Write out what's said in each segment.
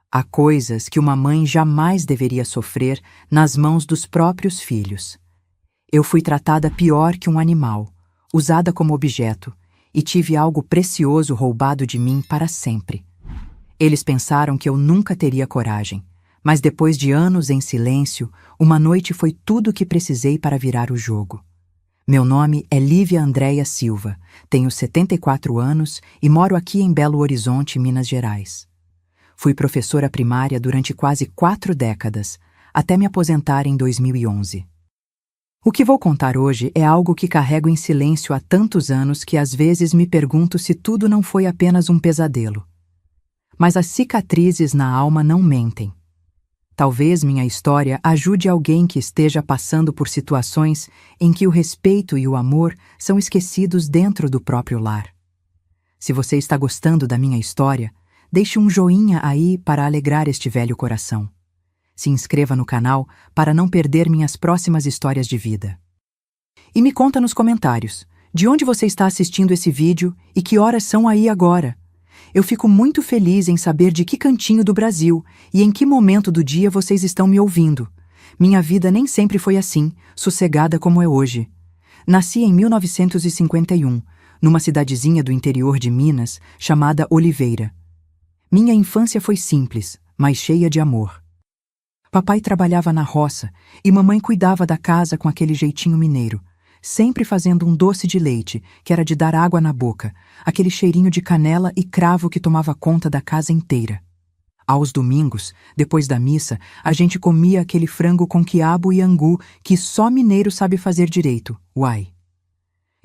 Há coisas que uma mãe jamais deveria sofrer nas mãos dos próprios filhos. Eu fui tratada pior que um animal, usada como objeto, e tive algo precioso roubado de mim para sempre. Eles pensaram que eu nunca teria coragem, mas depois de anos em silêncio, uma noite foi tudo o que precisei para virar o jogo. Meu nome é Lívia Andréia Silva, tenho 74 anos e moro aqui em Belo Horizonte, Minas Gerais. Fui professora primária durante quase 4 décadas, até me aposentar em 2011. O que vou contar hoje é algo que carrego em silêncio há tantos anos que às vezes me pergunto se tudo não foi apenas um pesadelo. Mas as cicatrizes na alma não mentem. Talvez minha história ajude alguém que esteja passando por situações em que o respeito e o amor são esquecidos dentro do próprio lar. Se você está gostando da minha história, deixe um joinha aí para alegrar este velho coração. Se inscreva no canal para não perder minhas próximas histórias de vida. E me conta nos comentários, de onde você está assistindo esse vídeo e que horas são aí agora? Eu fico muito feliz em saber de que cantinho do Brasil e em que momento do dia vocês estão me ouvindo. Minha vida nem sempre foi assim, sossegada como é hoje. Nasci em 1951, numa cidadezinha do interior de Minas chamada Oliveira. Minha infância foi simples, mas cheia de amor. Papai trabalhava na roça e mamãe cuidava da casa com aquele jeitinho mineiro, sempre fazendo um doce de leite, que era de dar água na boca, aquele cheirinho de canela e cravo que tomava conta da casa inteira. Aos domingos, depois da missa, a gente comia aquele frango com quiabo e angu que só mineiro sabe fazer direito, uai.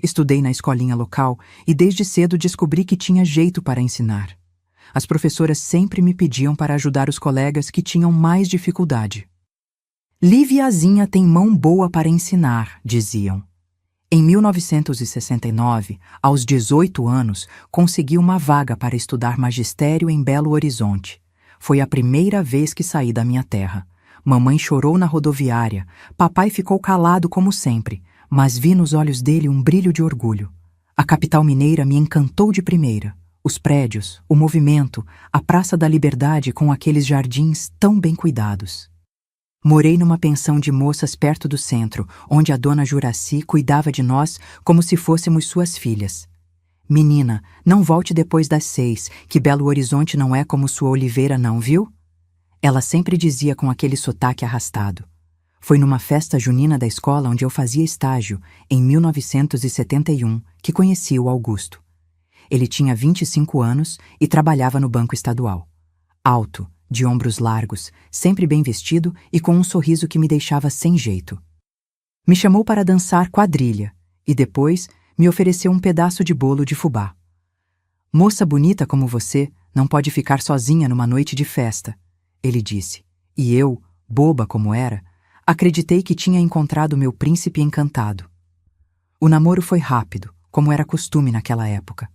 Estudei na escolinha local e desde cedo descobri que tinha jeito para ensinar. As professoras sempre me pediam para ajudar os colegas que tinham mais dificuldade. Liviazinha tem mão boa para ensinar, diziam. Em 1969, aos 18 anos, consegui uma vaga para estudar magistério em Belo Horizonte. Foi a primeira vez que saí da minha terra. Mamãe chorou na rodoviária, papai ficou calado como sempre, mas vi nos olhos dele um brilho de orgulho. A capital mineira me encantou de primeira. Os prédios, o movimento, a Praça da Liberdade com aqueles jardins tão bem cuidados. Morei numa pensão de moças perto do centro, onde a dona Juraci cuidava de nós como se fôssemos suas filhas. Menina, não volte depois das 6, que Belo Horizonte não é como sua Oliveira não, viu? Ela sempre dizia com aquele sotaque arrastado. Foi numa festa junina da escola onde eu fazia estágio, em 1971, que conheci o Augusto. Ele tinha 25 anos e trabalhava no Banco Estadual. Alto, de ombros largos, sempre bem vestido e com um sorriso que me deixava sem jeito. Me chamou para dançar quadrilha e depois me ofereceu um pedaço de bolo de fubá. Moça bonita como você não pode ficar sozinha numa noite de festa, ele disse. E eu, boba como era, acreditei que tinha encontrado meu príncipe encantado. O namoro foi rápido, como era costume naquela época.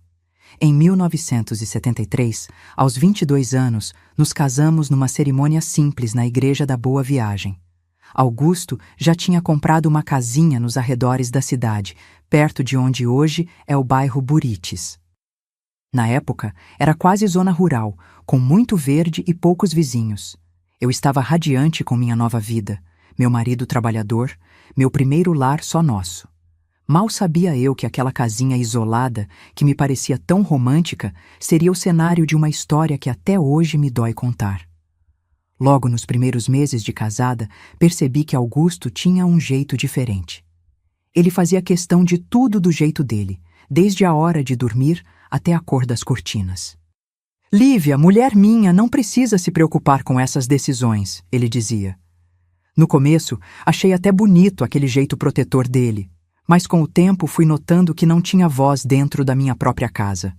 Em 1973, aos 22 anos, nos casamos numa cerimônia simples na Igreja da Boa Viagem. Augusto já tinha comprado uma casinha nos arredores da cidade, perto de onde hoje é o bairro Buritis. Na época, era quase zona rural, com muito verde e poucos vizinhos. Eu estava radiante com minha nova vida, meu marido trabalhador, meu primeiro lar só nosso. Mal sabia eu que aquela casinha isolada, que me parecia tão romântica, seria o cenário de uma história que até hoje me dói contar. Logo nos primeiros meses de casada, percebi que Augusto tinha um jeito diferente. Ele fazia questão de tudo do jeito dele, desde a hora de dormir até a cor das cortinas. Lívia, mulher minha, não precisa se preocupar com essas decisões, ele dizia. No começo, achei até bonito aquele jeito protetor dele, mas com o tempo fui notando que não tinha voz dentro da minha própria casa.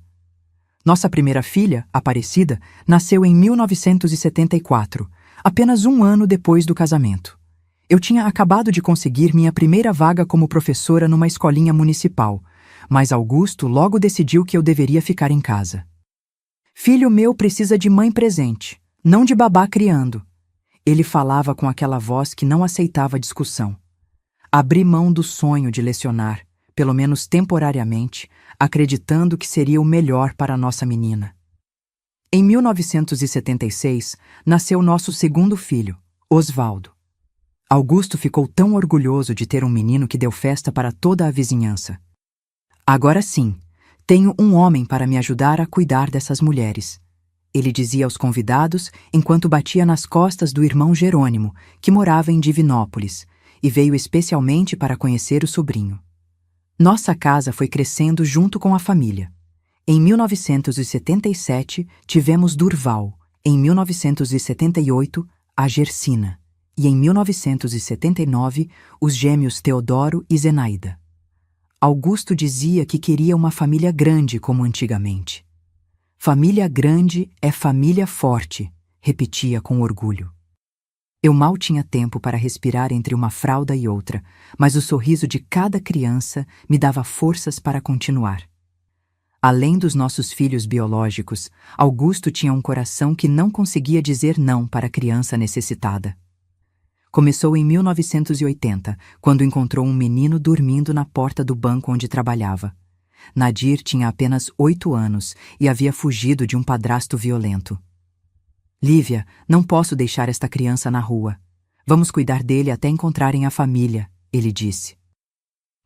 Nossa primeira filha, Aparecida, nasceu em 1974, apenas um ano depois do casamento. Eu tinha acabado de conseguir minha primeira vaga como professora numa escolinha municipal, mas Augusto logo decidiu que eu deveria ficar em casa. Filho meu precisa de mãe presente, não de babá criando. Ele falava com aquela voz que não aceitava discussão. Abri mão do sonho de lecionar, pelo menos temporariamente, acreditando que seria o melhor para a nossa menina. Em 1976, nasceu nosso segundo filho, Osvaldo. Augusto ficou tão orgulhoso de ter um menino que deu festa para toda a vizinhança. Agora sim, tenho um homem para me ajudar a cuidar dessas mulheres, ele dizia aos convidados enquanto batia nas costas do irmão Jerônimo, que morava em Divinópolis, e veio especialmente para conhecer o sobrinho. Nossa casa foi crescendo junto com a família. Em 1977, tivemos Durval, em 1978, a Gersina, e em 1979, os gêmeos Teodoro e Zenaida. Augusto dizia que queria uma família grande como antigamente. Família grande é família forte, repetia com orgulho. Eu mal tinha tempo para respirar entre uma fralda e outra, mas o sorriso de cada criança me dava forças para continuar. Além dos nossos filhos biológicos, Augusto tinha um coração que não conseguia dizer não para a criança necessitada. Começou em 1980, quando encontrou um menino dormindo na porta do banco onde trabalhava. Nadir tinha apenas 8 anos e havia fugido de um padrasto violento. Lívia, não posso deixar esta criança na rua. Vamos cuidar dele até encontrarem a família, ele disse.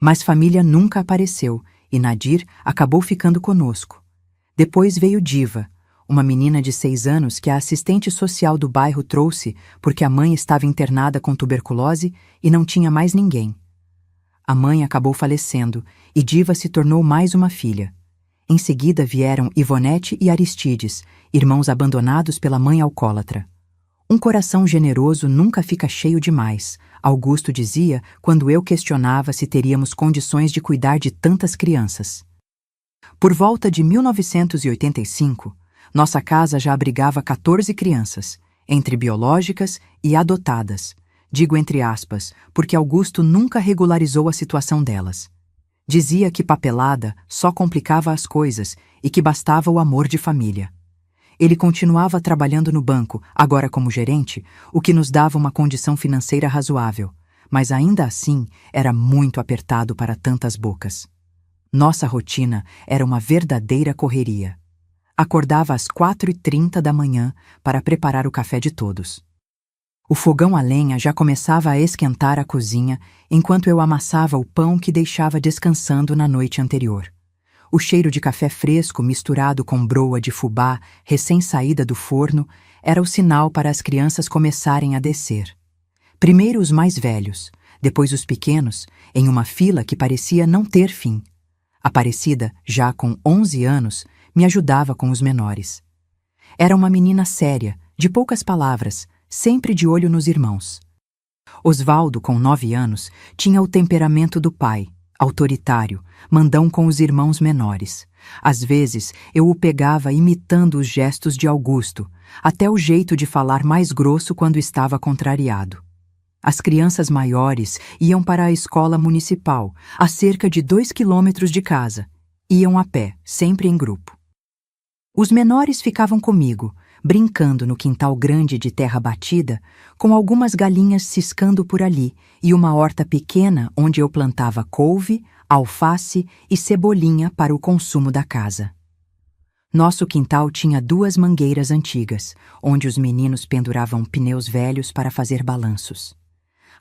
Mas família nunca apareceu e Nadir acabou ficando conosco. Depois veio Diva, uma menina de 6 anos que a assistente social do bairro trouxe porque a mãe estava internada com tuberculose e não tinha mais ninguém. A mãe acabou falecendo e Diva se tornou mais uma filha. Em seguida vieram Ivonete e Aristides, irmãos abandonados pela mãe alcoólatra. Um coração generoso nunca fica cheio demais, Augusto dizia quando eu questionava se teríamos condições de cuidar de tantas crianças. Por volta de 1985, nossa casa já abrigava 14 crianças, entre biológicas e adotadas. Digo entre aspas, porque Augusto nunca regularizou a situação delas. Dizia que papelada só complicava as coisas e que bastava o amor de família. Ele continuava trabalhando no banco, agora como gerente, o que nos dava uma condição financeira razoável, mas ainda assim era muito apertado para tantas bocas. Nossa rotina era uma verdadeira correria. Acordava às 4h30 da manhã para preparar o café de todos. O fogão a lenha já começava a esquentar a cozinha enquanto eu amassava o pão que deixava descansando na noite anterior. O cheiro de café fresco misturado com broa de fubá recém-saída do forno era o sinal para as crianças começarem a descer. Primeiro os mais velhos, depois os pequenos, em uma fila que parecia não ter fim. Aparecida, já com 11 anos, me ajudava com os menores. Era uma menina séria, de poucas palavras, sempre de olho nos irmãos. Osvaldo, com 9 anos, tinha o temperamento do pai, autoritário, mandão com os irmãos menores. Às vezes, eu o pegava imitando os gestos de Augusto, até o jeito de falar mais grosso quando estava contrariado. As crianças maiores iam para a escola municipal, a cerca de 2 quilômetros de casa. Iam a pé, sempre em grupo. Os menores ficavam comigo, brincando no quintal grande de terra batida, com algumas galinhas ciscando por ali e uma horta pequena onde eu plantava couve, alface e cebolinha para o consumo da casa. Nosso quintal tinha 2 mangueiras antigas, onde os meninos penduravam pneus velhos para fazer balanços.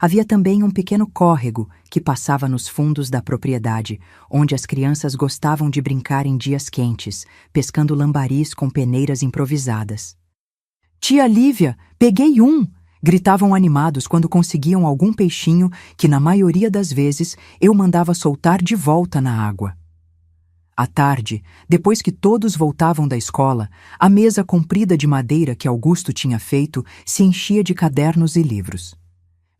Havia também um pequeno córrego que passava nos fundos da propriedade, onde as crianças gostavam de brincar em dias quentes, pescando lambaris com peneiras improvisadas. "Tia Lívia, peguei um!" gritavam animados quando conseguiam algum peixinho que, na maioria das vezes, eu mandava soltar de volta na água. À tarde, depois que todos voltavam da escola, a mesa comprida de madeira que Augusto tinha feito se enchia de cadernos e livros.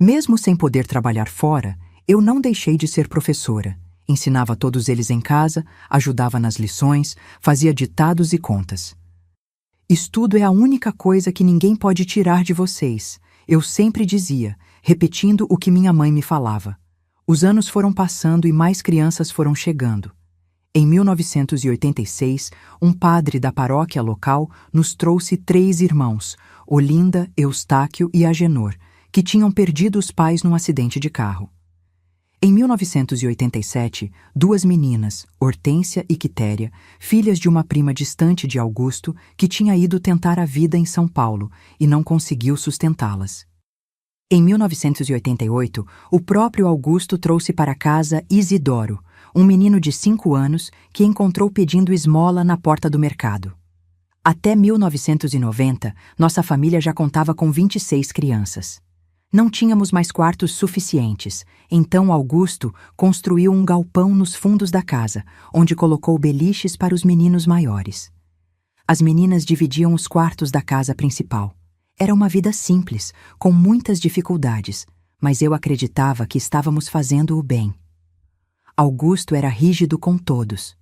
Mesmo sem poder trabalhar fora, eu não deixei de ser professora. Ensinava todos eles em casa, ajudava nas lições, fazia ditados e contas. "Estudo é a única coisa que ninguém pode tirar de vocês", eu sempre dizia, repetindo o que minha mãe me falava. Os anos foram passando e mais crianças foram chegando. Em 1986, um padre da paróquia local nos trouxe 3 irmãos, Olinda, Eustáquio e Agenor, que tinham perdido os pais num acidente de carro. Em 1987, duas meninas, Hortência e Quitéria, filhas de uma prima distante de Augusto, que tinha ido tentar a vida em São Paulo e não conseguiu sustentá-las. Em 1988, o próprio Augusto trouxe para casa Isidoro, um menino de 5 anos que encontrou pedindo esmola na porta do mercado. Até 1990, nossa família já contava com 26 crianças. Não tínhamos mais quartos suficientes, então Augusto construiu um galpão nos fundos da casa, onde colocou beliches para os meninos maiores. As meninas dividiam os quartos da casa principal. Era uma vida simples, com muitas dificuldades, mas eu acreditava que estávamos fazendo o bem. Augusto era rígido com todos.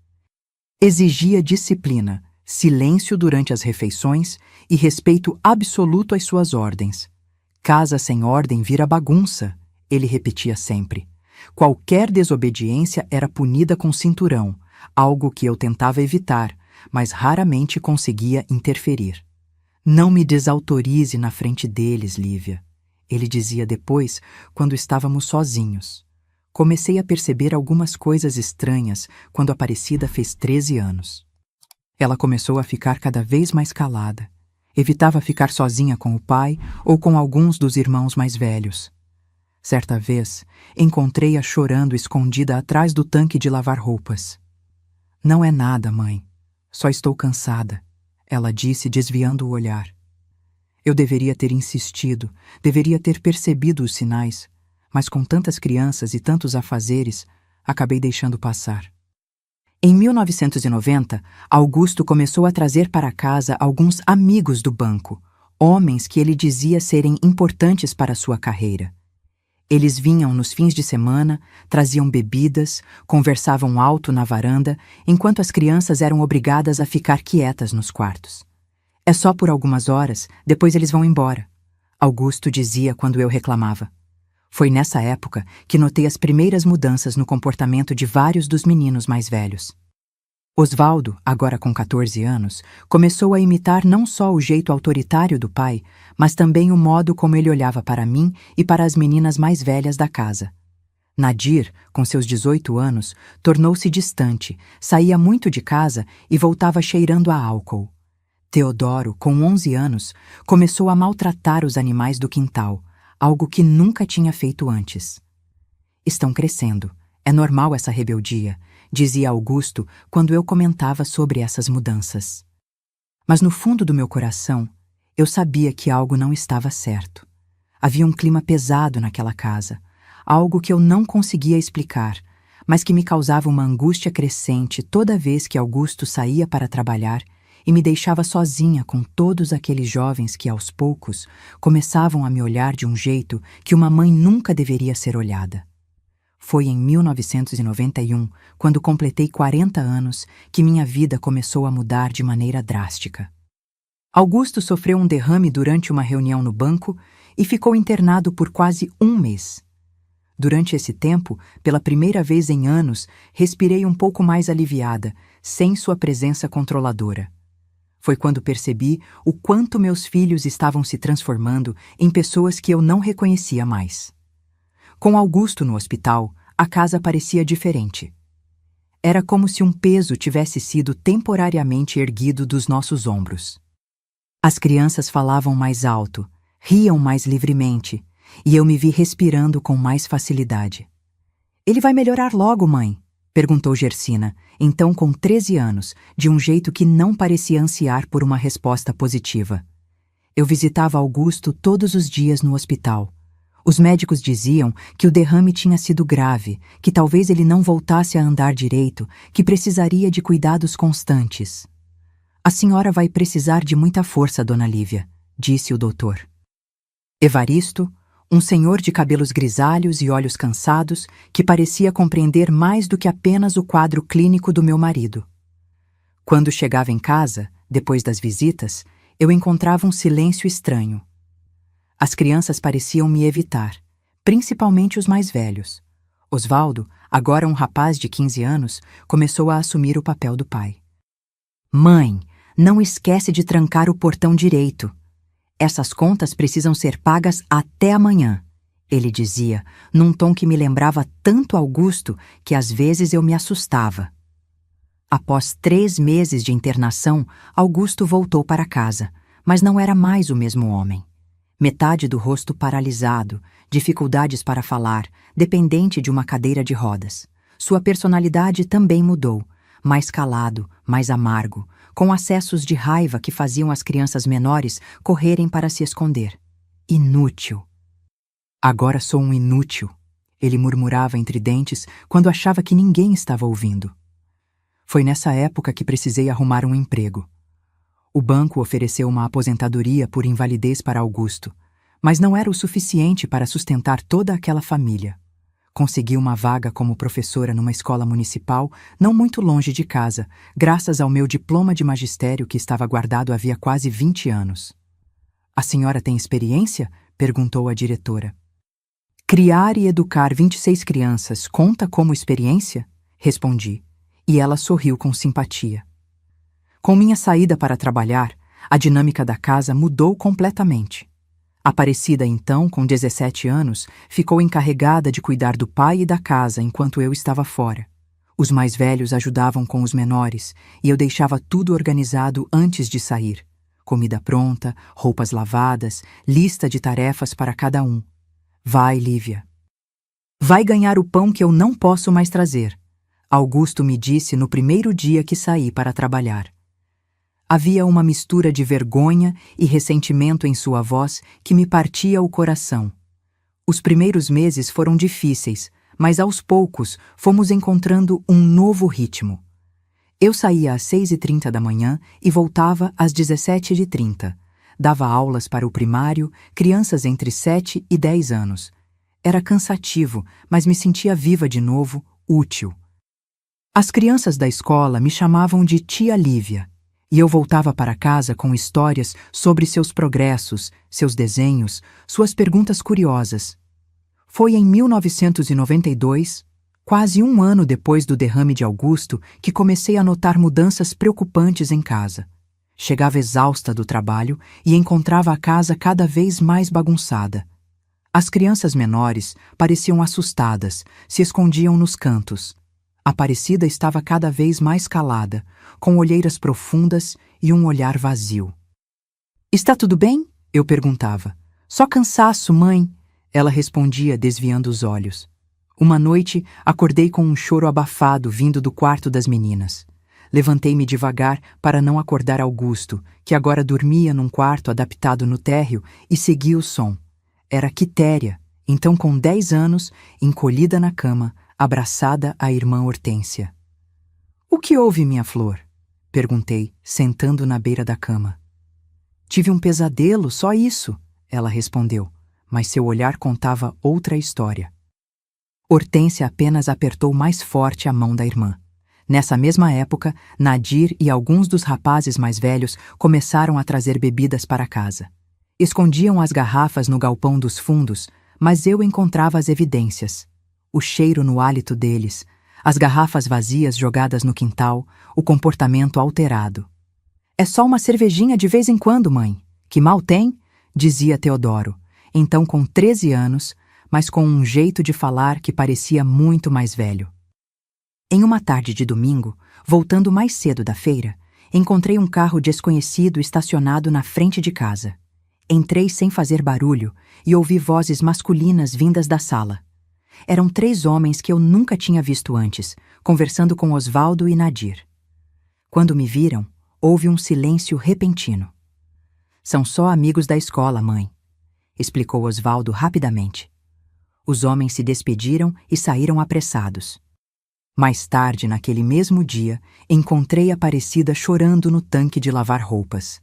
Exigia disciplina, silêncio durante as refeições e respeito absoluto às suas ordens. Casa sem ordem vira bagunça, ele repetia sempre. Qualquer desobediência era punida com cinturão, algo que eu tentava evitar, mas raramente conseguia interferir. Não me desautorize na frente deles, Lívia, ele dizia depois, quando estávamos sozinhos. Comecei a perceber algumas coisas estranhas quando Aparecida fez 13 anos. Ela começou a ficar cada vez mais calada. Evitava ficar sozinha com o pai ou com alguns dos irmãos mais velhos. Certa vez, encontrei-a chorando escondida atrás do tanque de lavar roupas. Não é nada, mãe. Só estou cansada, ela disse, desviando o olhar. Eu deveria ter insistido, deveria ter percebido os sinais, mas com tantas crianças e tantos afazeres, acabei deixando passar. Em 1990, Augusto começou a trazer para casa alguns amigos do banco, homens que ele dizia serem importantes para sua carreira. Eles vinham nos fins de semana, traziam bebidas, conversavam alto na varanda, enquanto as crianças eram obrigadas a ficar quietas nos quartos. É só por algumas horas, depois eles vão embora, Augusto dizia quando eu reclamava. Foi nessa época que notei as primeiras mudanças no comportamento de vários dos meninos mais velhos. Osvaldo, agora com 14 anos, começou a imitar não só o jeito autoritário do pai, mas também o modo como ele olhava para mim e para as meninas mais velhas da casa. Nadir, com seus 18 anos, tornou-se distante, saía muito de casa e voltava cheirando a álcool. Teodoro, com 11 anos, começou a maltratar os animais do quintal, algo que nunca tinha feito antes. Estão crescendo. É normal essa rebeldia, dizia Augusto quando eu comentava sobre essas mudanças. Mas no fundo do meu coração, eu sabia que algo não estava certo. Havia um clima pesado naquela casa, algo que eu não conseguia explicar, mas que me causava uma angústia crescente toda vez que Augusto saía para trabalhar e me deixava sozinha com todos aqueles jovens que, aos poucos, começavam a me olhar de um jeito que uma mãe nunca deveria ser olhada. Foi em 1991, quando completei 40 anos, que minha vida começou a mudar de maneira drástica. Augusto sofreu um derrame durante uma reunião no banco e ficou internado por quase um mês. Durante esse tempo, pela primeira vez em anos, respirei um pouco mais aliviada, sem sua presença controladora. Foi quando percebi o quanto meus filhos estavam se transformando em pessoas que eu não reconhecia mais. Com Augusto no hospital, a casa parecia diferente. Era como se um peso tivesse sido temporariamente erguido dos nossos ombros. As crianças falavam mais alto, riam mais livremente, e eu me vi respirando com mais facilidade. "Ele vai melhorar logo, mãe?" perguntou Gersina, então com 13 anos, de um jeito que não parecia ansiar por uma resposta positiva. Eu visitava Augusto todos os dias no hospital. Os médicos diziam que o derrame tinha sido grave, que talvez ele não voltasse a andar direito, que precisaria de cuidados constantes. "A senhora vai precisar de muita força, dona Lívia", disse o doutor. Evaristo, um senhor de cabelos grisalhos e olhos cansados, que parecia compreender mais do que apenas o quadro clínico do meu marido. Quando chegava em casa, depois das visitas, eu encontrava um silêncio estranho. As crianças pareciam me evitar, principalmente os mais velhos. Osvaldo, agora um rapaz de 15 anos, começou a assumir o papel do pai. "Mãe, não esquece de trancar o portão direito. Essas contas precisam ser pagas até amanhã", Ele dizia, num tom que me lembrava tanto Augusto que às vezes eu me assustava. Após 3 meses de internação, Augusto voltou para casa, mas não era mais o mesmo homem. Metade do rosto paralisado, dificuldades para falar, dependente de uma cadeira de rodas. Sua personalidade também mudou, mais calado, mais amargo, com acessos de raiva que faziam as crianças menores correrem para se esconder. Inútil. Agora sou um inútil, ele murmurava entre dentes quando achava que ninguém estava ouvindo. Foi nessa época que precisei arrumar um emprego. O banco ofereceu uma aposentadoria por invalidez para Augusto, mas não era o suficiente para sustentar toda aquela família. Consegui uma vaga como professora numa escola municipal, não muito longe de casa, graças ao meu diploma de magistério que estava guardado havia quase 20 anos. A senhora tem experiência? Perguntou a diretora. Criar e educar 26 crianças conta como experiência? Respondi, e ela sorriu com simpatia. Com minha saída para trabalhar, a dinâmica da casa mudou completamente. Aparecida então, com 17 anos, ficou encarregada de cuidar do pai e da casa enquanto eu estava fora. Os mais velhos ajudavam com os menores e eu deixava tudo organizado antes de sair. Comida pronta, roupas lavadas, lista de tarefas para cada um. Vai, Lívia. Vai ganhar o pão que eu não posso mais trazer, Augusto me disse no primeiro dia que saí para trabalhar. Havia uma mistura de vergonha e ressentimento em sua voz que me partia o coração. Os primeiros meses foram difíceis, mas aos poucos fomos encontrando um novo ritmo. Eu saía às 6h30 da manhã e voltava às 17h30. Dava aulas para o primário, crianças entre 7 e 10 anos. Era cansativo, mas me sentia viva de novo, útil. As crianças da escola me chamavam de Tia Lívia, e eu voltava para casa com histórias sobre seus progressos, seus desenhos, suas perguntas curiosas. Foi em 1992, quase um ano depois do derrame de Augusto, que comecei a notar mudanças preocupantes em casa. Chegava exausta do trabalho e encontrava a casa cada vez mais bagunçada. As crianças menores pareciam assustadas, se escondiam nos cantos. Aparecida estava cada vez mais calada, com olheiras profundas e um olhar vazio. Está tudo bem? Eu perguntava. Só cansaço, mãe. Ela respondia, desviando os olhos. Uma noite, acordei com um choro abafado vindo do quarto das meninas. Levantei-me devagar para não acordar Augusto, que agora dormia num quarto adaptado no térreo, e segui o som. Era Quitéria, então com 10 anos, encolhida na cama, abraçada à irmã Hortência. O que houve, minha flor? Perguntei, sentando na beira da cama. Tive um pesadelo, só isso, ela respondeu, mas seu olhar contava outra história. Hortência apenas apertou mais forte a mão da irmã. Nessa mesma época, Nadir e alguns dos rapazes mais velhos começaram a trazer bebidas para casa. Escondiam as garrafas no galpão dos fundos, mas eu encontrava as evidências. O cheiro no hálito deles, as garrafas vazias jogadas no quintal, o comportamento alterado. É só uma cervejinha de vez em quando, mãe. Que mal tem? Dizia Teodoro, então com 13 anos, mas com um jeito de falar que parecia muito mais velho. Em uma tarde de domingo, voltando mais cedo da feira, encontrei um carro desconhecido estacionado na frente de casa. Entrei sem fazer barulho e ouvi vozes masculinas vindas da sala. Eram 3 homens que eu nunca tinha visto antes, conversando com Osvaldo e Nadir. Quando me viram, houve um silêncio repentino. São só amigos da escola, mãe, explicou Osvaldo rapidamente. Os homens se despediram e saíram apressados. Mais tarde, naquele mesmo dia, encontrei Aparecida chorando no tanque de lavar roupas.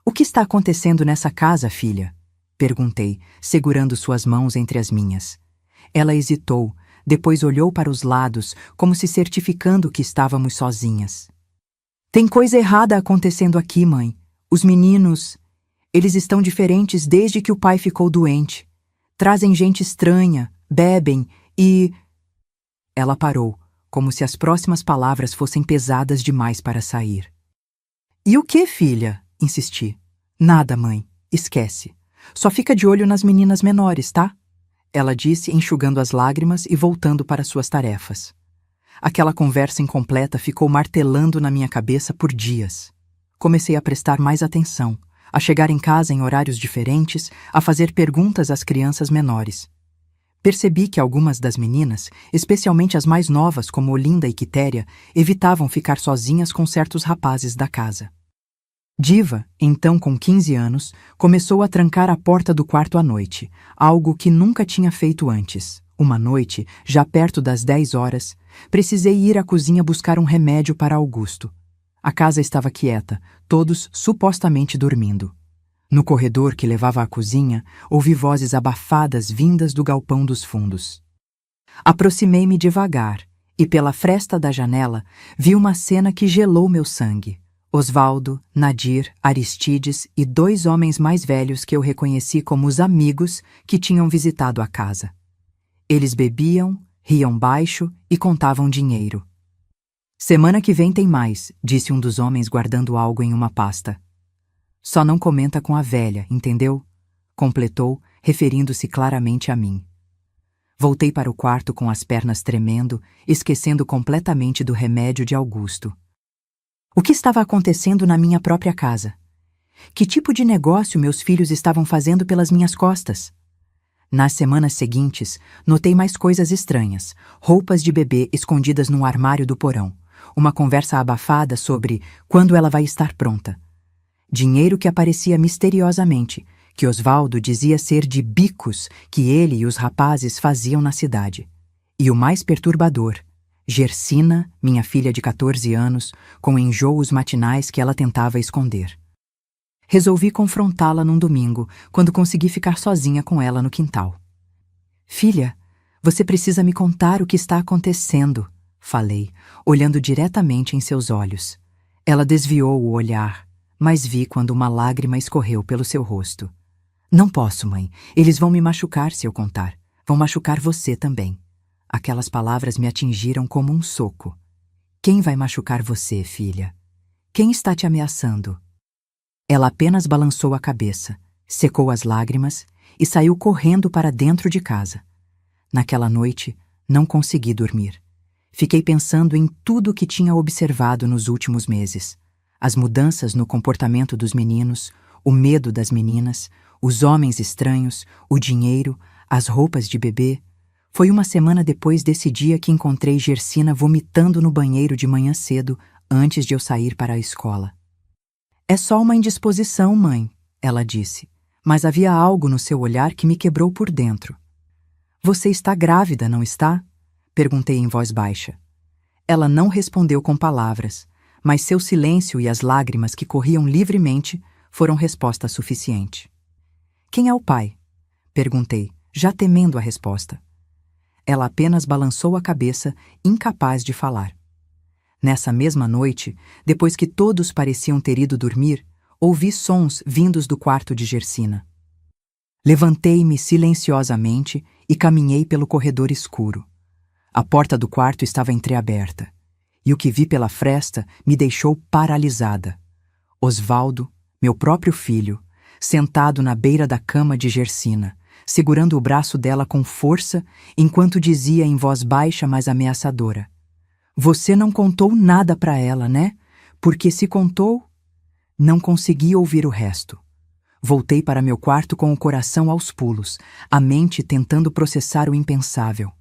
O que está acontecendo nessa casa, filha? Perguntei, segurando suas mãos entre as minhas. Ela hesitou, depois olhou para os lados, como se certificando que estávamos sozinhas. Tem coisa errada acontecendo aqui, mãe. Os meninos, eles estão diferentes desde que o pai ficou doente. Trazem gente estranha, bebem e... Ela parou, como se as próximas palavras fossem pesadas demais para sair. E o que, filha? Insisti. Nada, mãe. Esquece. Só fica de olho nas meninas menores, tá? ela disse, enxugando as lágrimas e voltando para suas tarefas. Aquela conversa incompleta ficou martelando na minha cabeça por dias. Comecei a prestar mais atenção, a chegar em casa em horários diferentes, a fazer perguntas às crianças menores. Percebi que algumas das meninas, especialmente as mais novas como Olinda e Quitéria, evitavam ficar sozinhas com certos rapazes da casa. Diva, então com 15 anos, começou a trancar a porta do quarto à noite, algo que nunca tinha feito antes. Uma noite, já perto das 10 horas, precisei ir à cozinha buscar um remédio para Augusto. A casa estava quieta, todos supostamente dormindo. No corredor que levava à cozinha, ouvi vozes abafadas vindas do galpão dos fundos. Aproximei-me devagar e, pela fresta da janela, vi uma cena que gelou meu sangue. Osvaldo, Nadir, Aristides e 2 homens mais velhos que eu reconheci como os amigos que tinham visitado a casa. Eles bebiam, riam baixo e contavam dinheiro. "Semana que vem tem mais", disse um dos homens guardando algo em uma pasta. "Só não comenta com a velha, entendeu?", completou, referindo-se claramente a mim. Voltei para o quarto com as pernas tremendo, esquecendo completamente do remédio de Augusto. O que estava acontecendo na minha própria casa? Que tipo de negócio meus filhos estavam fazendo pelas minhas costas? Nas semanas seguintes, notei mais coisas estranhas. Roupas de bebê escondidas num armário do porão. Uma conversa abafada sobre quando ela vai estar pronta. Dinheiro que aparecia misteriosamente, que Osvaldo dizia ser de bicos que ele e os rapazes faziam na cidade. E o mais perturbador, Gersina, minha filha de 14 anos, com enjoos matinais que ela tentava esconder. Resolvi confrontá-la num domingo, quando consegui ficar sozinha com ela no quintal. "Filha, você precisa me contar o que está acontecendo", falei, olhando diretamente em seus olhos. Ela desviou o olhar, mas vi quando uma lágrima escorreu pelo seu rosto. "Não posso, mãe. Eles vão me machucar se eu contar. Vão machucar você também." Aquelas palavras me atingiram como um soco. "Quem vai machucar você, filha? Quem está te ameaçando?" Ela apenas balançou a cabeça, secou as lágrimas e saiu correndo para dentro de casa. Naquela noite, não consegui dormir. Fiquei pensando em tudo o que tinha observado nos últimos meses. As mudanças no comportamento dos meninos, o medo das meninas, os homens estranhos, o dinheiro, as roupas de bebê. Foi uma semana depois desse dia que encontrei Gersina vomitando no banheiro de manhã cedo, antes de eu sair para a escola. "É só uma indisposição, mãe", ela disse, mas havia algo no seu olhar que me quebrou por dentro. "Você está grávida, não está?", perguntei em voz baixa. Ela não respondeu com palavras, mas seu silêncio e as lágrimas que corriam livremente foram resposta suficiente. "Quem é o pai?", perguntei, já temendo a resposta. Ela apenas balançou a cabeça, incapaz de falar. Nessa mesma noite, depois que todos pareciam ter ido dormir, ouvi sons vindos do quarto de Gersina. Levantei-me silenciosamente e caminhei pelo corredor escuro. A porta do quarto estava entreaberta, e o que vi pela fresta me deixou paralisada. Osvaldo, meu próprio filho, sentado na beira da cama de Gersina, segurando o braço dela com força, enquanto dizia em voz baixa, mas ameaçadora: "Você não contou nada para ela, né? Porque se contou..." Não consegui ouvir o resto. Voltei para meu quarto com o coração aos pulos, a mente tentando processar o impensável.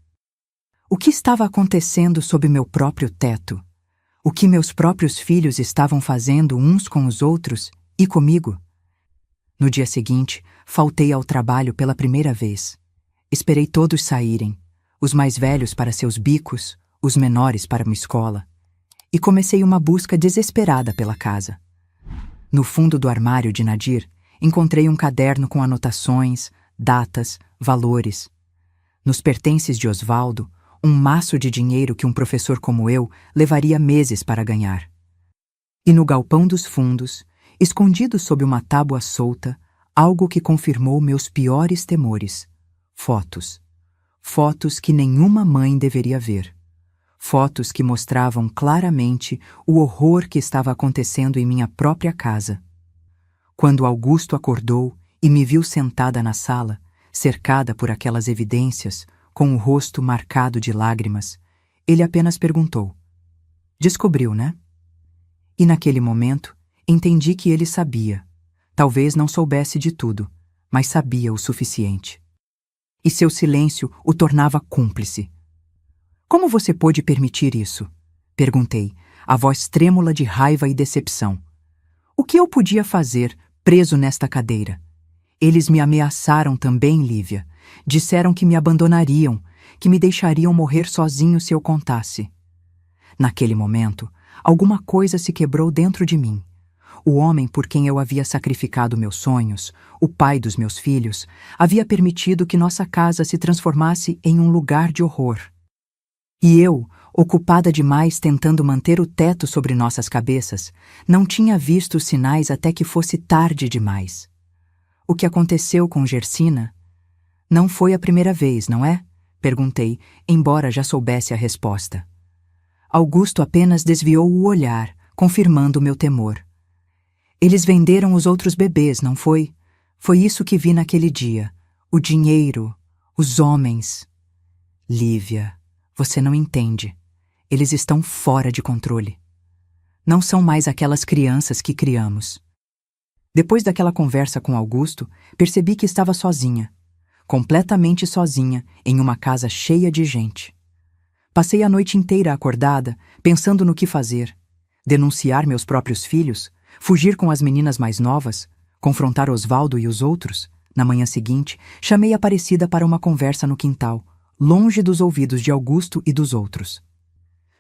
O que estava acontecendo sob meu próprio teto? O que meus próprios filhos estavam fazendo uns com os outros e comigo? No dia seguinte, faltei ao trabalho pela primeira vez. Esperei todos saírem, os mais velhos para seus bicos, os menores para uma escola, e comecei uma busca desesperada pela casa. No fundo do armário de Nadir, encontrei um caderno com anotações, datas, valores. Nos pertences de Osvaldo, um maço de dinheiro que um professor como eu levaria meses para ganhar. E no galpão dos fundos, escondido sob uma tábua solta, algo que confirmou meus piores temores: fotos. Fotos que nenhuma mãe deveria ver. Fotos que mostravam claramente o horror que estava acontecendo em minha própria casa. Quando Augusto acordou e me viu sentada na sala, cercada por aquelas evidências, com o rosto marcado de lágrimas, ele apenas perguntou: "Descobriu, né?" E naquele momento, entendi que ele sabia. Talvez não soubesse de tudo, mas sabia o suficiente. E seu silêncio o tornava cúmplice. "Como você pôde permitir isso?" perguntei, a voz trêmula de raiva e decepção. "O que eu podia fazer, preso nesta cadeira?" Eles me ameaçaram também, Lívia. Disseram que me abandonariam, que me deixariam morrer sozinho se eu contasse. Naquele momento, alguma coisa se quebrou dentro de mim. O homem por quem eu havia sacrificado meus sonhos, o pai dos meus filhos, havia permitido que nossa casa se transformasse em um lugar de horror. E eu, ocupada demais tentando manter o teto sobre nossas cabeças, não tinha visto os sinais até que fosse tarde demais. O que aconteceu com Gersina? Não foi a primeira vez, não é? Perguntei, embora já soubesse a resposta. Augusto apenas desviou o olhar, confirmando meu temor. Eles venderam os outros bebês, não foi? Foi isso que vi naquele dia. O dinheiro, os homens. Lívia, você não entende. Eles estão fora de controle. Não são mais aquelas crianças que criamos. Depois daquela conversa com Augusto, percebi que estava sozinha. Completamente sozinha, em uma casa cheia de gente. Passei a noite inteira acordada, pensando no que fazer. Denunciar meus próprios filhos? Fugir com as meninas mais novas? Confrontar Osvaldo e os outros? Na manhã seguinte, chamei Aparecida para uma conversa no quintal, longe dos ouvidos de Augusto e dos outros.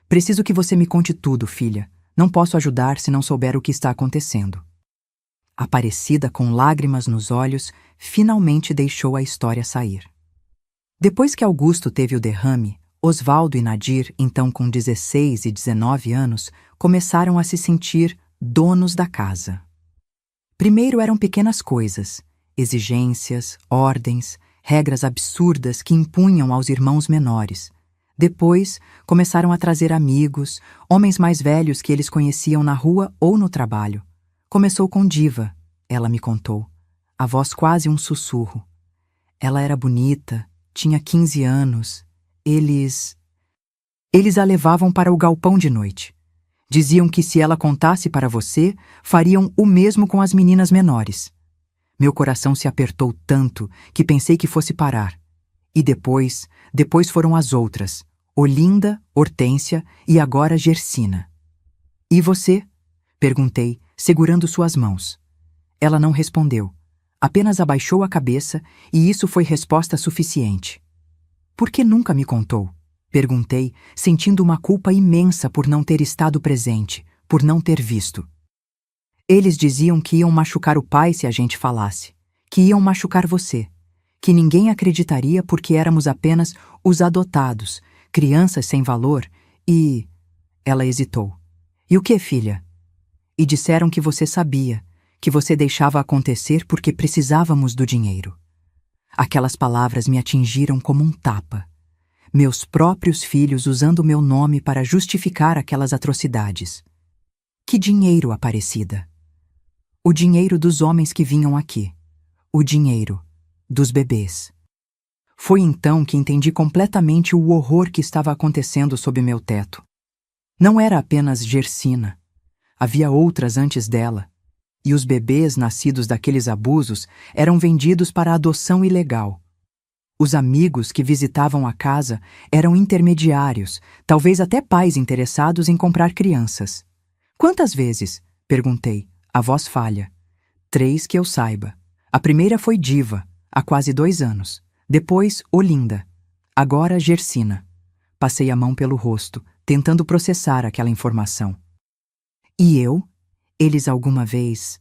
"Preciso que você me conte tudo, filha. Não posso ajudar se não souber o que está acontecendo." Aparecida, com lágrimas nos olhos, finalmente deixou a história sair. Depois que Augusto teve o derrame, Osvaldo e Nadir, então com 16 e 19 anos, começaram a se sentir donos da casa. Primeiro eram pequenas coisas, exigências, ordens, regras absurdas que impunham aos irmãos menores. Depois, começaram a trazer amigos, homens mais velhos que eles conheciam na rua ou no trabalho. Começou com Diva, ela me contou, a voz quase um sussurro. Ela era bonita, tinha 15 anos. Eles a levavam para o galpão de noite. Diziam que se ela contasse para você, fariam o mesmo com as meninas menores. Meu coração se apertou tanto que pensei que fosse parar. E depois foram as outras, Olinda, Hortência e agora Gersina. "E você?" perguntei, segurando suas mãos. Ela não respondeu, apenas abaixou a cabeça e isso foi resposta suficiente. "Por que nunca me contou?" perguntei, sentindo uma culpa imensa por não ter estado presente, por não ter visto. "Eles diziam que iam machucar o pai se a gente falasse, que iam machucar você, que ninguém acreditaria porque éramos apenas os adotados, crianças sem valor e..." Ela hesitou. "E o que, filha?" "E disseram que você sabia, que você deixava acontecer porque precisávamos do dinheiro." Aquelas palavras me atingiram como um tapa. Meus próprios filhos usando meu nome para justificar aquelas atrocidades. Que dinheiro, Aparecida? O dinheiro dos homens que vinham aqui. O dinheiro dos bebês. Foi então que entendi completamente o horror que estava acontecendo sob meu teto. Não era apenas Gersina. Havia outras antes dela. E os bebês nascidos daqueles abusos eram vendidos para adoção ilegal. Os amigos que visitavam a casa eram intermediários, talvez até pais interessados em comprar crianças. "Quantas vezes?" perguntei, a voz falha. "3 que eu saiba. A primeira foi Diva, há quase 2 anos. Depois, Olinda. Agora, Gersina." Passei a mão pelo rosto, tentando processar aquela informação. "E eu? Eles alguma vez..."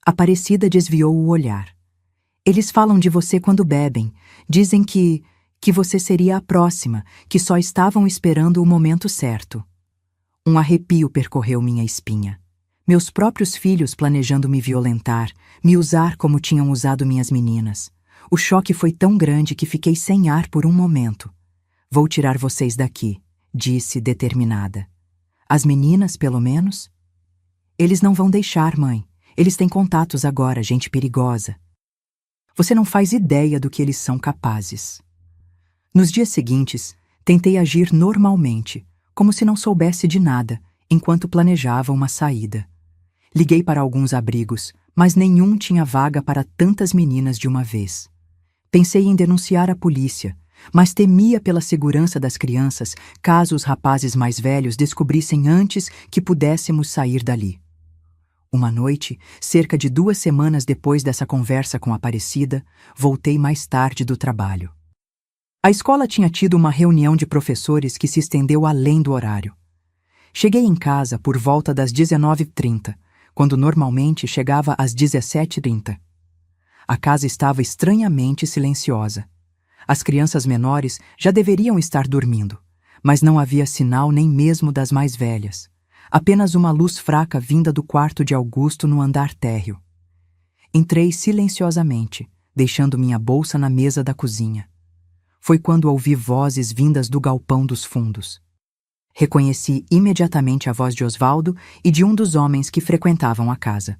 Aparecida desviou o olhar. "Eles falam de você quando bebem. Dizem que você seria a próxima, que só estavam esperando o momento certo." Um arrepio percorreu minha espinha. Meus próprios filhos planejando me violentar, me usar como tinham usado minhas meninas. O choque foi tão grande que fiquei sem ar por um momento. "Vou tirar vocês daqui", disse determinada. "As meninas, pelo menos?" "Eles não vão deixar, mãe. Eles têm contatos agora, gente perigosa." Você não faz ideia do que eles são capazes. Nos dias seguintes, tentei agir normalmente, como se não soubesse de nada, enquanto planejava uma saída. Liguei para alguns abrigos, mas nenhum tinha vaga para tantas meninas de uma vez. Pensei em denunciar a polícia, mas temia pela segurança das crianças caso os rapazes mais velhos descobrissem antes que pudéssemos sair dali. Uma noite, cerca de 2 semanas depois dessa conversa com Aparecida, voltei mais tarde do trabalho. A escola tinha tido uma reunião de professores que se estendeu além do horário. Cheguei em casa por volta das 19h30, quando normalmente chegava às 17h30. A casa estava estranhamente silenciosa. As crianças menores já deveriam estar dormindo, mas não havia sinal nem mesmo das mais velhas. Apenas uma luz fraca vinda do quarto de Augusto no andar térreo. Entrei silenciosamente, deixando minha bolsa na mesa da cozinha. Foi quando ouvi vozes vindas do galpão dos fundos. Reconheci imediatamente a voz de Osvaldo e de um dos homens que frequentavam a casa.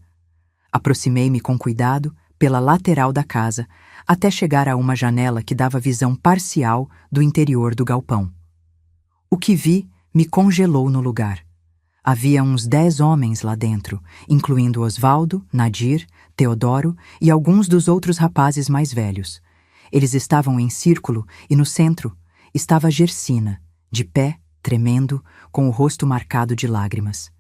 Aproximei-me com cuidado, pela lateral da casa, até chegar a uma janela que dava visão parcial do interior do galpão. O que vi me congelou no lugar. Havia uns 10 homens lá dentro, incluindo Osvaldo, Nadir, Teodoro e alguns dos outros rapazes mais velhos. Eles estavam em círculo e no centro estava Gersina, de pé, tremendo, com o rosto marcado de lágrimas.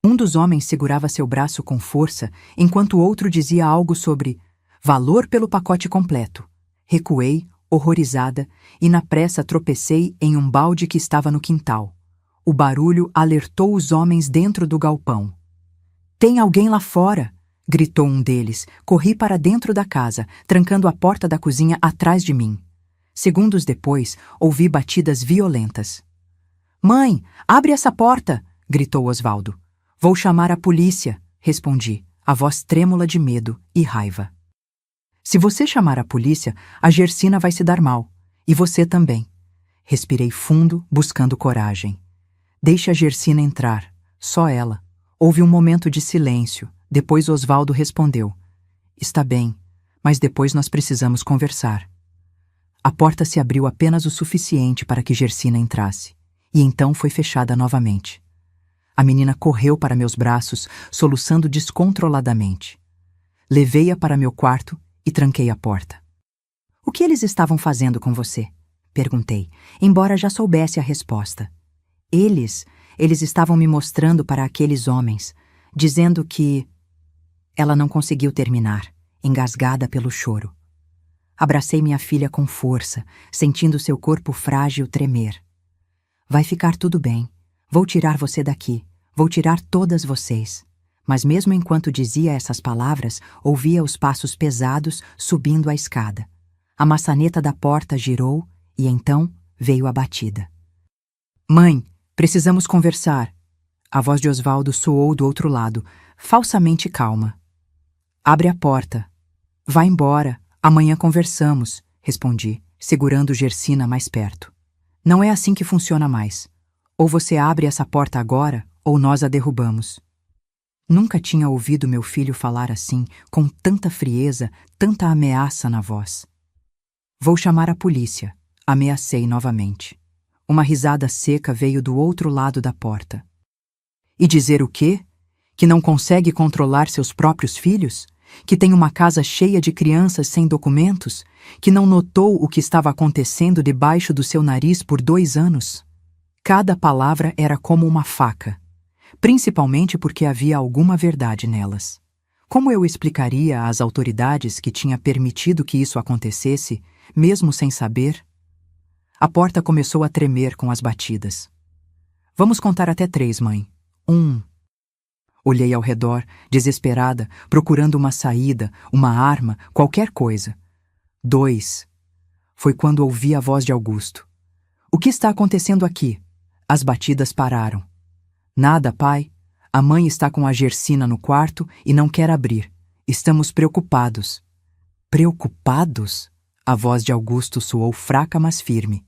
Um dos homens segurava seu braço com força, enquanto o outro dizia algo sobre valor pelo pacote completo. Recuei, horrorizada, e na pressa tropecei em um balde que estava no quintal. O barulho alertou os homens dentro do galpão. "Tem alguém lá fora!" gritou um deles. Corri para dentro da casa, trancando a porta da cozinha atrás de mim. Segundos depois, ouvi batidas violentas. "Mãe, abre essa porta!" gritou Osvaldo. "Vou chamar a polícia", respondi, a voz trêmula de medo e raiva. "Se você chamar a polícia, a Gersina vai se dar mal. E você também." Respirei fundo, buscando coragem. "Deixe a Gersina entrar. Só ela." Houve um momento de silêncio. Depois Osvaldo respondeu. "Está bem, mas depois nós precisamos conversar." A porta se abriu apenas o suficiente para que Gersina entrasse, e então foi fechada novamente. A menina correu para meus braços, soluçando descontroladamente. Levei-a para meu quarto e tranquei a porta. "O que eles estavam fazendo com você?" perguntei, embora já soubesse a resposta. Eles estavam me mostrando para aqueles homens, dizendo que... Ela não conseguiu terminar, engasgada pelo choro. Abracei minha filha com força, sentindo seu corpo frágil tremer. "Vai ficar tudo bem. Vou tirar você daqui. Vou tirar todas vocês." Mas mesmo enquanto dizia essas palavras, ouvia os passos pesados subindo a escada. A maçaneta da porta girou e então veio a batida. "Mãe, precisamos conversar." A voz de Osvaldo soou do outro lado, falsamente calma. "Abre a porta." "Vá embora. Amanhã conversamos", respondi, segurando Gersina mais perto. "Não é assim que funciona mais. Ou você abre essa porta agora, ou nós a derrubamos." Nunca tinha ouvido meu filho falar assim, com tanta frieza, tanta ameaça na voz. "Vou chamar a polícia", ameacei novamente. Uma risada seca veio do outro lado da porta. "E dizer o quê? Que não consegue controlar seus próprios filhos? Que tem uma casa cheia de crianças sem documentos? Que não notou o que estava acontecendo debaixo do seu nariz por 2 anos?" Cada palavra era como uma faca, principalmente porque havia alguma verdade nelas. Como eu explicaria às autoridades que tinha permitido que isso acontecesse, mesmo sem saber? A porta começou a tremer com as batidas. "Vamos contar até 3, mãe. 1. Olhei ao redor, desesperada, procurando uma saída, uma arma, qualquer coisa. 2. Foi quando ouvi a voz de Augusto. "O que está acontecendo aqui?" As batidas pararam. "Nada, pai. A mãe está com a Gersina no quarto e não quer abrir. Estamos preocupados." "Preocupados?" A voz de Augusto soou fraca, mas firme.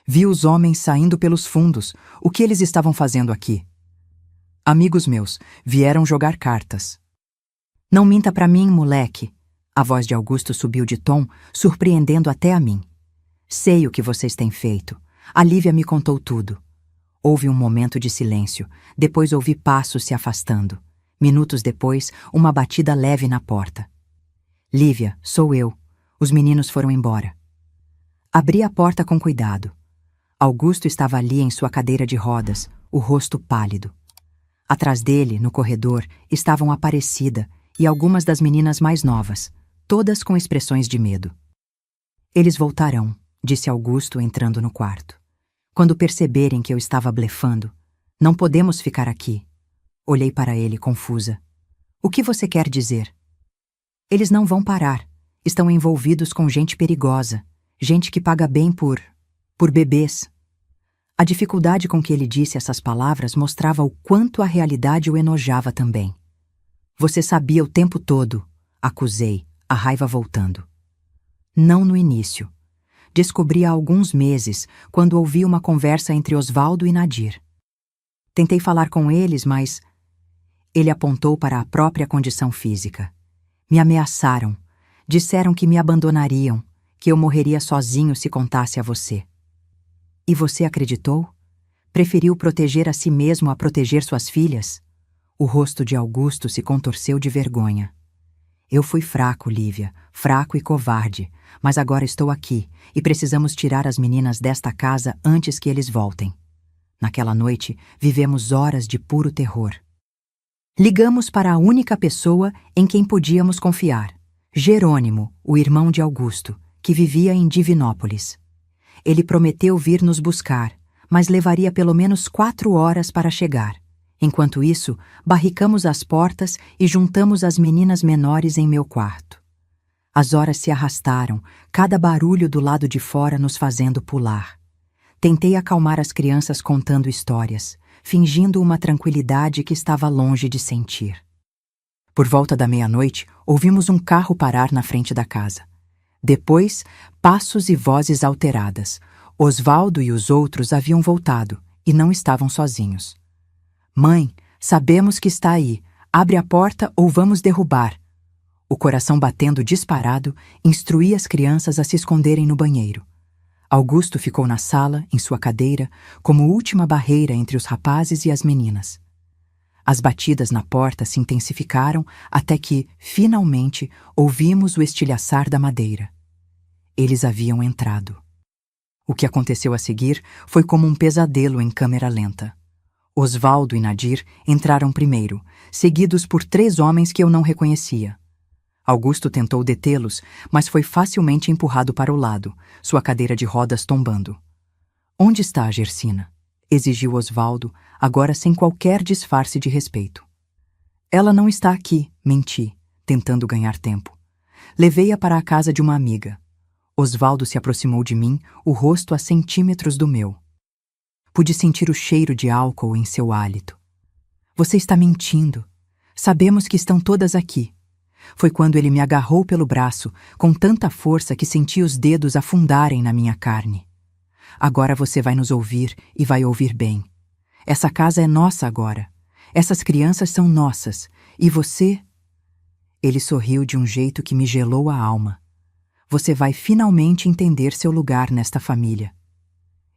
"Vi os homens saindo pelos fundos. O que eles estavam fazendo aqui?" "Amigos meus, vieram jogar cartas." "Não minta pra mim, moleque." A voz de Augusto subiu de tom, surpreendendo até a mim. Sei o que vocês têm feito. A Lívia me contou tudo. Houve um momento de silêncio, depois ouvi passos se afastando. Minutos depois, uma batida leve na porta. Lívia, sou eu. Os meninos foram embora. Abri a porta com cuidado. Augusto estava ali em sua cadeira de rodas, o rosto pálido. Atrás dele, no corredor, estavam Aparecida e algumas das meninas mais novas, todas com expressões de medo. Eles voltarão, disse Augusto entrando no quarto. Quando perceberem que eu estava blefando, não podemos ficar aqui. Olhei para ele, confusa. O que você quer dizer? Eles não vão parar. Estão envolvidos com gente perigosa, gente que paga bem por bebês. A dificuldade com que ele disse essas palavras mostrava o quanto a realidade o enojava também. Você sabia o tempo todo, acusei, a raiva voltando. Não no início. Descobri há alguns meses, quando ouvi uma conversa entre Osvaldo e Nadir. Tentei falar com eles, mas... Ele apontou para a própria condição física. Me ameaçaram. Disseram que me abandonariam, que eu morreria sozinho se contasse a você. E você acreditou? Preferiu proteger a si mesmo a proteger suas filhas? O rosto de Augusto se contorceu de vergonha. Eu fui fraco, Lívia, fraco e covarde, mas agora estou aqui e precisamos tirar as meninas desta casa antes que eles voltem. Naquela noite, vivemos horas de puro terror. Ligamos para a única pessoa em quem podíamos confiar, Jerônimo, o irmão de Augusto, que vivia em Divinópolis. Ele prometeu vir nos buscar, mas levaria pelo menos 4 horas para chegar. Enquanto isso, barricamos as portas e juntamos as meninas menores em meu quarto. As horas se arrastaram, cada barulho do lado de fora nos fazendo pular. Tentei acalmar as crianças contando histórias, fingindo uma tranquilidade que estava longe de sentir. Por volta da meia-noite, ouvimos um carro parar na frente da casa. Depois, passos e vozes alteradas. Osvaldo e os outros haviam voltado e não estavam sozinhos. Mãe, sabemos que está aí. Abre a porta ou vamos derrubar. O coração batendo disparado, instruí as crianças a se esconderem no banheiro. Augusto ficou na sala, em sua cadeira, como última barreira entre os rapazes e as meninas. As batidas na porta se intensificaram até que, finalmente, ouvimos o estilhaçar da madeira. Eles haviam entrado. O que aconteceu a seguir foi como um pesadelo em câmera lenta. Osvaldo e Nadir entraram primeiro, seguidos por 3 homens que eu não reconhecia. Augusto tentou detê-los, mas foi facilmente empurrado para o lado, sua cadeira de rodas tombando. Onde está a Gersina? Exigiu Osvaldo, agora sem qualquer disfarce de respeito. Ela não está aqui, menti, tentando ganhar tempo. Levei-a para a casa de uma amiga. Osvaldo se aproximou de mim, o rosto a centímetros do meu. Pude sentir o cheiro de álcool em seu hálito. Você está mentindo. Sabemos que estão todas aqui. Foi quando ele me agarrou pelo braço, com tanta força que senti os dedos afundarem na minha carne. Agora você vai nos ouvir e vai ouvir bem. Essa casa é nossa agora. Essas crianças são nossas. E você... Ele sorriu de um jeito que me gelou a alma. Você vai finalmente entender seu lugar nesta família.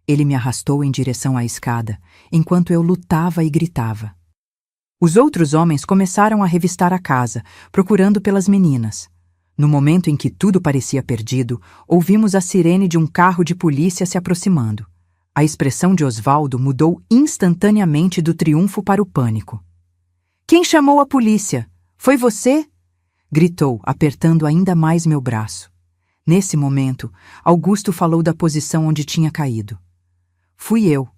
Ele me arrastou em direção à escada, enquanto eu lutava e gritava. Os outros homens começaram a revistar a casa, procurando pelas meninas. No momento em que tudo parecia perdido, ouvimos a sirene de um carro de polícia se aproximando. A expressão de Osvaldo mudou instantaneamente do triunfo para o pânico. Quem chamou a polícia? Foi você? Gritou, apertando ainda mais meu braço. Nesse momento, Augusto falou da posição onde tinha caído. Fui eu,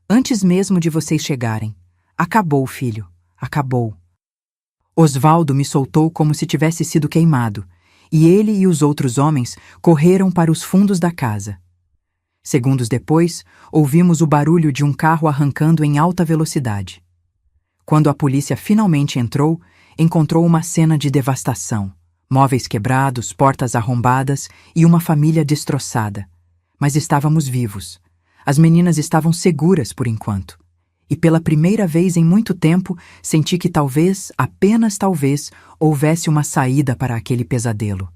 antes mesmo de vocês chegarem. Acabou, filho, acabou. Osvaldo me soltou como se tivesse sido queimado, e ele e os outros homens correram para os fundos da casa. Segundos depois, ouvimos o barulho de um carro arrancando em alta velocidade. Quando a polícia finalmente entrou, encontrou uma cena de devastação. Móveis quebrados, portas arrombadas e uma família destroçada. Mas estávamos vivos. As meninas estavam seguras por enquanto. E pela primeira vez em muito tempo, senti que talvez, apenas talvez, houvesse uma saída para aquele pesadelo.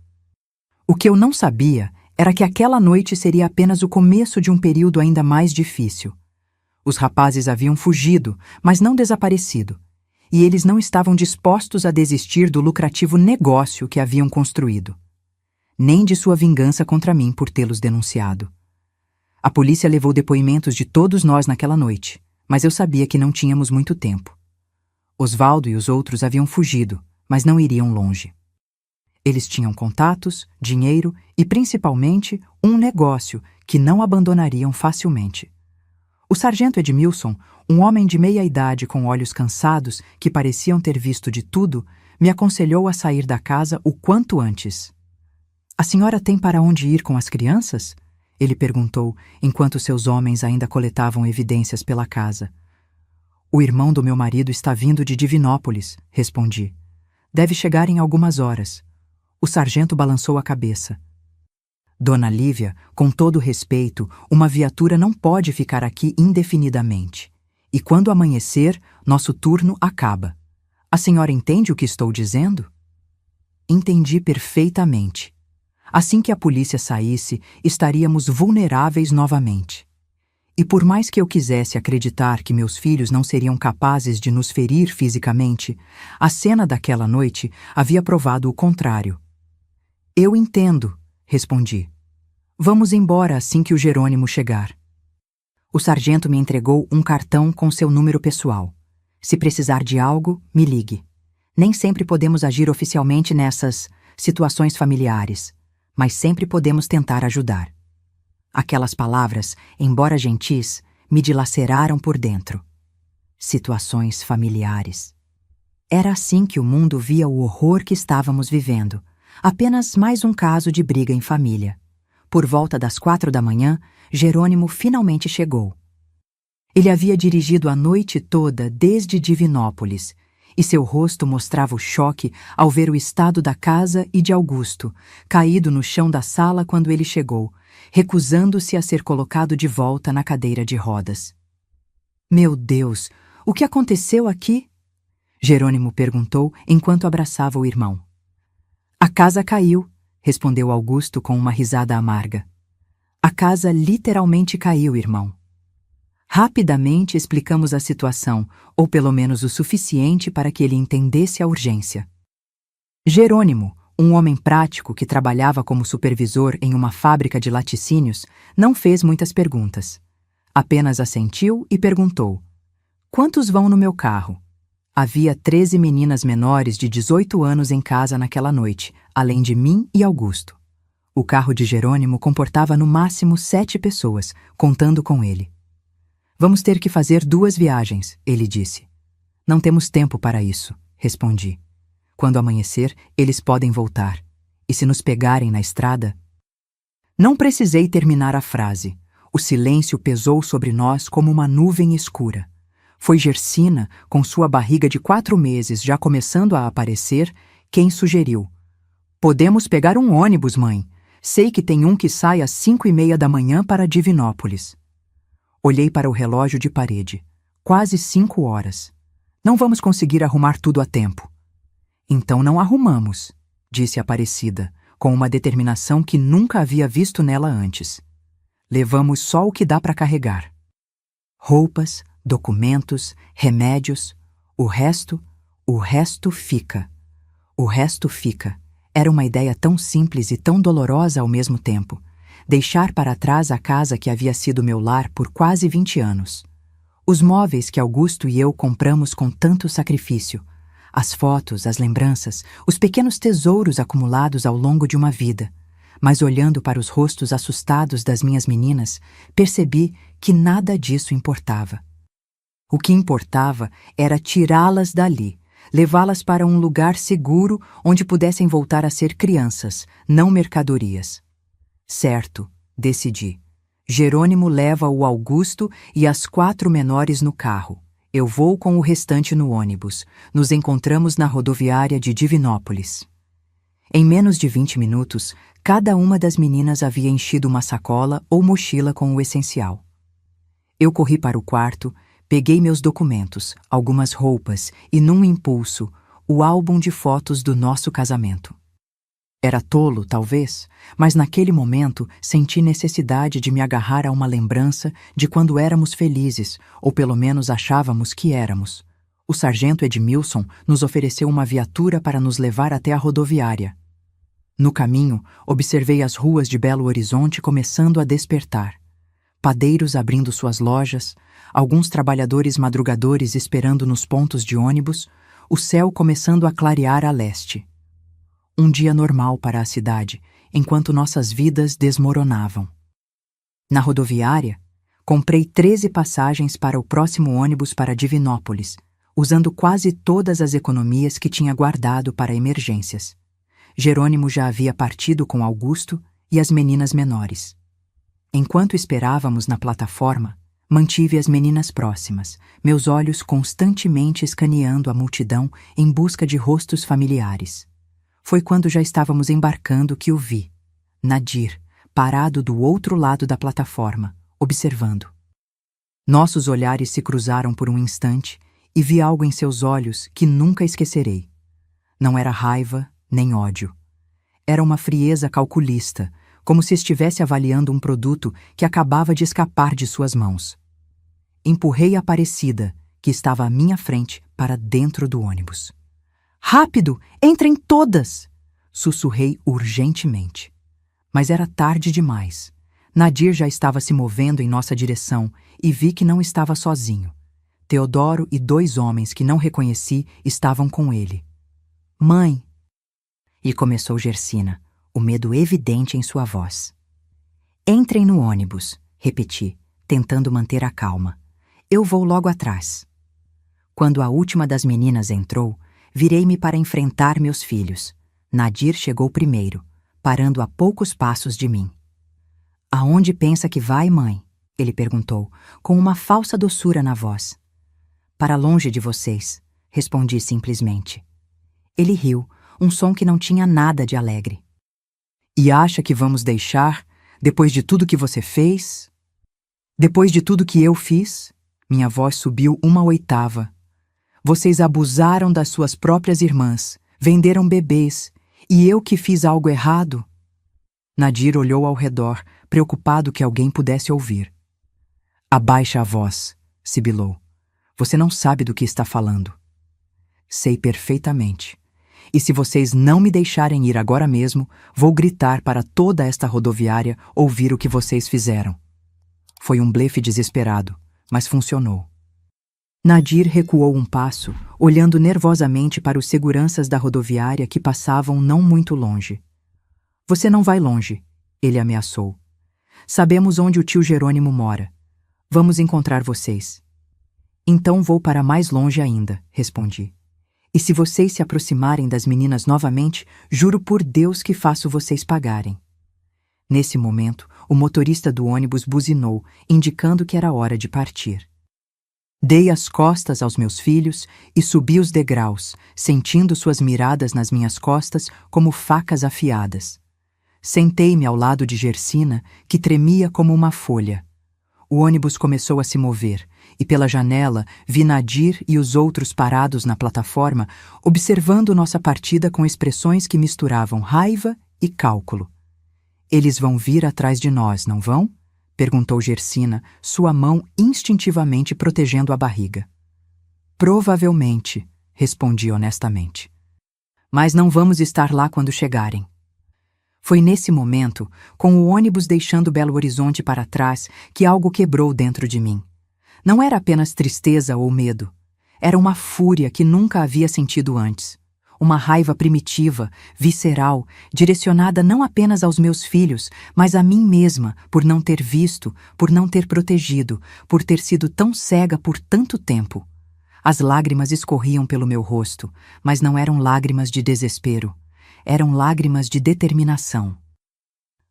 O que eu não sabia era que aquela noite seria apenas o começo de um período ainda mais difícil. Os rapazes haviam fugido, mas não desaparecido, e eles não estavam dispostos a desistir do lucrativo negócio que haviam construído, nem de sua vingança contra mim por tê-los denunciado. A polícia levou depoimentos de todos nós naquela noite, mas eu sabia que não tínhamos muito tempo. Osvaldo e os outros haviam fugido, mas não iriam longe. Eles tinham contatos, dinheiro e, principalmente, um negócio que não abandonariam facilmente. O sargento Edmilson, um homem de meia-idade com olhos cansados que pareciam ter visto de tudo, me aconselhou a sair da casa o quanto antes. "A senhora tem para onde ir com as crianças?" Ele perguntou, enquanto seus homens ainda coletavam evidências pela casa. "O irmão do meu marido está vindo de Divinópolis", respondi. "Deve chegar em algumas horas." O sargento balançou a cabeça. "Dona Lívia, com todo respeito, uma viatura não pode ficar aqui indefinidamente. E quando amanhecer, nosso turno acaba. A senhora entende o que estou dizendo?" Entendi perfeitamente. Assim que a polícia saísse, estaríamos vulneráveis novamente. E por mais que eu quisesse acreditar que meus filhos não seriam capazes de nos ferir fisicamente, a cena daquela noite havia provado o contrário. "Eu entendo", respondi. "Vamos embora assim que o Jerônimo chegar." O sargento me entregou um cartão com seu número pessoal. "Se precisar de algo, me ligue. Nem sempre podemos agir oficialmente nessas situações familiares, mas sempre podemos tentar ajudar." Aquelas palavras, embora gentis, me dilaceraram por dentro. Situações familiares. Era assim que o mundo via o horror que estávamos vivendo. Apenas mais um caso de briga em família. Por volta das 4 da manhã, Jerônimo finalmente chegou. Ele havia dirigido a noite toda desde Divinópolis, e seu rosto mostrava o choque ao ver o estado da casa e de Augusto, caído no chão da sala quando ele chegou, recusando-se a ser colocado de volta na cadeira de rodas. "Meu Deus, o que aconteceu aqui?" Jerônimo perguntou enquanto abraçava o irmão. "A casa caiu", respondeu Augusto com uma risada amarga. "A casa literalmente caiu, irmão." Rapidamente explicamos a situação, ou pelo menos o suficiente para que ele entendesse a urgência. Jerônimo, um homem prático que trabalhava como supervisor em uma fábrica de laticínios, não fez muitas perguntas. Apenas assentiu e perguntou: "Quantos vão no meu carro?" Havia 13 meninas menores de 18 anos em casa naquela noite, além de mim e Augusto. O carro de Jerônimo comportava no máximo 7 pessoas, contando com ele. "Vamos ter que fazer 2 viagens", ele disse. "Não temos tempo para isso", respondi. "Quando amanhecer, eles podem voltar. E se nos pegarem na estrada?" Não precisei terminar a frase. O silêncio pesou sobre nós como uma nuvem escura. Foi Gersina, com sua barriga de 4 meses já começando a aparecer, quem sugeriu: "Podemos pegar um ônibus, mãe. Sei que tem um que sai às 5:30 da manhã para Divinópolis." Olhei para o relógio de parede. Quase 5 horas. "Não vamos conseguir arrumar tudo a tempo." "Então não arrumamos", disse Aparecida, com uma determinação que nunca havia visto nela antes. "Levamos só o que dá para carregar. Roupas, documentos, remédios. O resto fica." O resto fica. Era uma ideia tão simples e tão dolorosa ao mesmo tempo. Deixar para trás a casa que havia sido meu lar por quase 20 anos. Os móveis que Augusto e eu compramos com tanto sacrifício. As fotos, as lembranças, os pequenos tesouros acumulados ao longo de uma vida. Mas olhando para os rostos assustados das minhas meninas, percebi que nada disso importava. O que importava era tirá-las dali, levá-las para um lugar seguro onde pudessem voltar a ser crianças, não mercadorias. "Certo", decidi. "Jerônimo leva o Augusto e as 4 menores no carro. Eu vou com o restante no ônibus. Nos encontramos na rodoviária de Divinópolis." Em menos de 20 minutos, cada uma das meninas havia enchido uma sacola ou mochila com o essencial. Eu corri para o quarto, peguei meus documentos, algumas roupas e, num impulso, o álbum de fotos do nosso casamento. Era tolo, talvez, mas naquele momento senti necessidade de me agarrar a uma lembrança de quando éramos felizes, ou pelo menos achávamos que éramos. O sargento Edmilson nos ofereceu uma viatura para nos levar até a rodoviária. No caminho, observei as ruas de Belo Horizonte começando a despertar. Padeiros abrindo suas lojas, alguns trabalhadores madrugadores esperando nos pontos de ônibus, o céu começando a clarear a leste. Um dia normal para a cidade, enquanto nossas vidas desmoronavam. Na rodoviária, comprei 13 passagens para o próximo ônibus para Divinópolis, usando quase todas as economias que tinha guardado para emergências. Jerônimo já havia partido com Augusto e as meninas menores. Enquanto esperávamos na plataforma, mantive as meninas próximas, meus olhos constantemente escaneando a multidão em busca de rostos familiares. Foi quando já estávamos embarcando que o vi, Nadir, parado do outro lado da plataforma, observando. Nossos olhares se cruzaram por um instante e vi algo em seus olhos que nunca esquecerei. Não era raiva nem ódio. Era uma frieza calculista, como se estivesse avaliando um produto que acabava de escapar de suas mãos. Empurrei a Aparecida, que estava à minha frente, para dentro do ônibus. Rápido! Entrem todas! Sussurrei urgentemente. Mas era tarde demais. Nadir já estava se movendo em nossa direção e vi que não estava sozinho. Teodoro e 2 homens que não reconheci estavam com ele. Mãe! E começou Gersina, o medo evidente em sua voz. Entrem no ônibus, repeti, tentando manter a calma. Eu vou logo atrás. Quando a última das meninas entrou, virei-me para enfrentar meus filhos. Nadir chegou primeiro, parando a poucos passos de mim. Aonde pensa que vai, mãe? Ele perguntou, com uma falsa doçura na voz. Para longe de vocês, respondi simplesmente. Ele riu, um som que não tinha nada de alegre. E acha que vamos deixar, depois de tudo que você fez? Depois de tudo que eu fiz? Minha voz subiu 1/8. Vocês abusaram das suas próprias irmãs, venderam bebês, e eu que fiz algo errado? Nadir olhou ao redor, preocupado que alguém pudesse ouvir. Abaixa a voz, sibilou. Você não sabe do que está falando. Sei perfeitamente. E se vocês não me deixarem ir agora mesmo, vou gritar para toda esta rodoviária ouvir o que vocês fizeram. Foi um blefe desesperado, mas funcionou. Nadir recuou um passo, olhando nervosamente para os seguranças da rodoviária que passavam não muito longe. Você não vai longe, ele ameaçou. Sabemos onde o tio Jerônimo mora. Vamos encontrar vocês. Então vou para mais longe ainda, respondi. E se vocês se aproximarem das meninas novamente, juro por Deus que faço vocês pagarem. Nesse momento, o motorista do ônibus buzinou, indicando que era hora de partir. Dei as costas aos meus filhos e subi os degraus, sentindo suas miradas nas minhas costas como facas afiadas. Sentei-me ao lado de Gersina, que tremia como uma folha. O ônibus começou a se mover, e pela janela vi Nadir e os outros parados na plataforma, observando nossa partida com expressões que misturavam raiva e cálculo. Eles vão vir atrás de nós, não vão? Perguntou Gersina, sua mão instintivamente protegendo a barriga. Provavelmente, respondi honestamente. Mas não vamos estar lá quando chegarem. Foi nesse momento, com o ônibus deixando Belo Horizonte para trás, que algo quebrou dentro de mim. Não era apenas tristeza ou medo. Era uma fúria que nunca havia sentido antes. Uma raiva primitiva, visceral, direcionada não apenas aos meus filhos, mas a mim mesma, por não ter visto, por não ter protegido, por ter sido tão cega por tanto tempo. As lágrimas escorriam pelo meu rosto, mas não eram lágrimas de desespero. Eram lágrimas de determinação.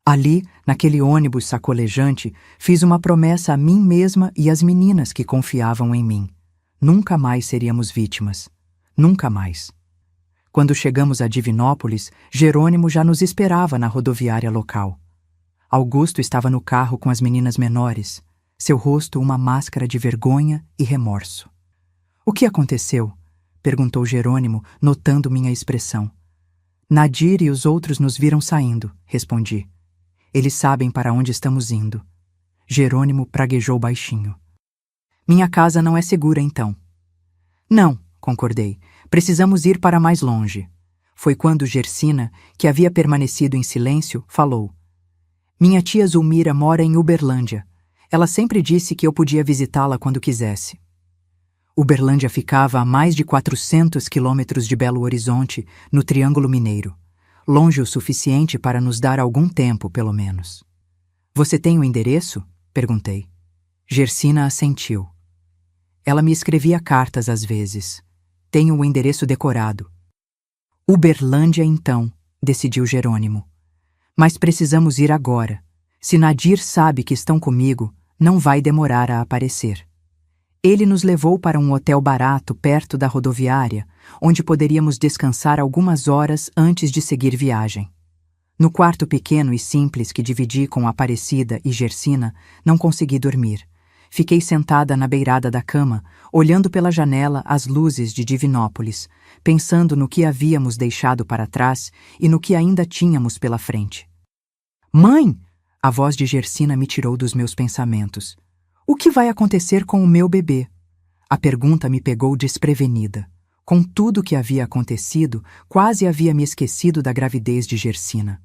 Ali, naquele ônibus sacolejante, fiz uma promessa a mim mesma e às meninas que confiavam em mim. Nunca mais seríamos vítimas. Nunca mais. Quando chegamos a Divinópolis, Jerônimo já nos esperava na rodoviária local. Augusto estava no carro com as meninas menores, seu rosto uma máscara de vergonha e remorso. — O que aconteceu? Perguntou Jerônimo, notando minha expressão. — Nadir e os outros nos viram saindo, respondi. Eles sabem para onde estamos indo. Jerônimo praguejou baixinho. Minha casa não é segura, então. Não, concordei. Precisamos ir para mais longe. Foi quando Gersina, que havia permanecido em silêncio, falou. Minha tia Zulmira mora em Uberlândia. Ela sempre disse que eu podia visitá-la quando quisesse. Uberlândia ficava a mais de 400 quilômetros de Belo Horizonte, no Triângulo Mineiro. Longe o suficiente para nos dar algum tempo, pelo menos. Você tem o endereço? Perguntei. Gersina assentiu. Ela me escrevia cartas às vezes. Tenho o endereço decorado. Uberlândia, então, decidiu Jerônimo. Mas precisamos ir agora. Se Nadir sabe que estão comigo, não vai demorar a aparecer. Ele nos levou para um hotel barato perto da rodoviária, onde poderíamos descansar algumas horas antes de seguir viagem. No quarto pequeno e simples que dividi com Aparecida e Gersina, não consegui dormir. Fiquei sentada na beirada da cama, olhando pela janela as luzes de Divinópolis, pensando no que havíamos deixado para trás e no que ainda tínhamos pela frente. Mãe! A voz de Gersina me tirou dos meus pensamentos. O que vai acontecer com o meu bebê? A pergunta me pegou desprevenida. Com tudo o que havia acontecido, quase havia me esquecido da gravidez de Gersina.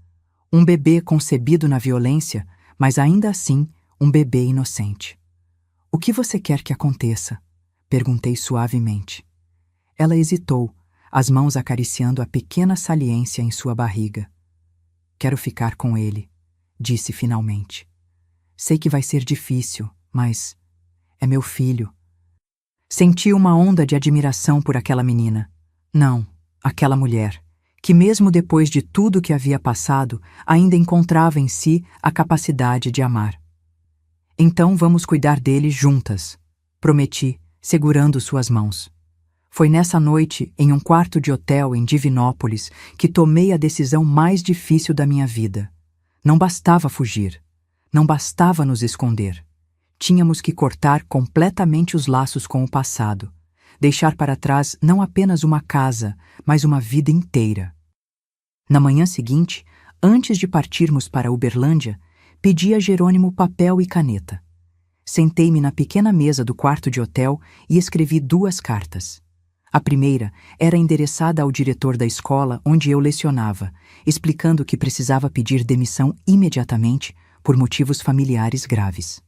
Um bebê concebido na violência, mas ainda assim, um bebê inocente. O que você quer que aconteça? Perguntei suavemente. Ela hesitou, as mãos acariciando a pequena saliência em sua barriga. Quero ficar com ele, disse finalmente. Sei que vai ser difícil, mas é meu filho. Senti uma onda de admiração por aquela menina. Não, aquela mulher, que mesmo depois de tudo que havia passado, ainda encontrava em si a capacidade de amar. Então vamos cuidar dele juntas, prometi, segurando suas mãos. Foi nessa noite, em um quarto de hotel em Divinópolis, que tomei a decisão mais difícil da minha vida. Não bastava fugir. Não bastava nos esconder. Tínhamos que cortar completamente os laços com o passado. Deixar para trás não apenas uma casa, mas uma vida inteira. Na manhã seguinte, antes de partirmos para Uberlândia, pedi a Jerônimo papel e caneta. Sentei-me na pequena mesa do quarto de hotel e escrevi 2 cartas. A primeira era endereçada ao diretor da escola onde eu lecionava, explicando que precisava pedir demissão imediatamente por motivos familiares graves.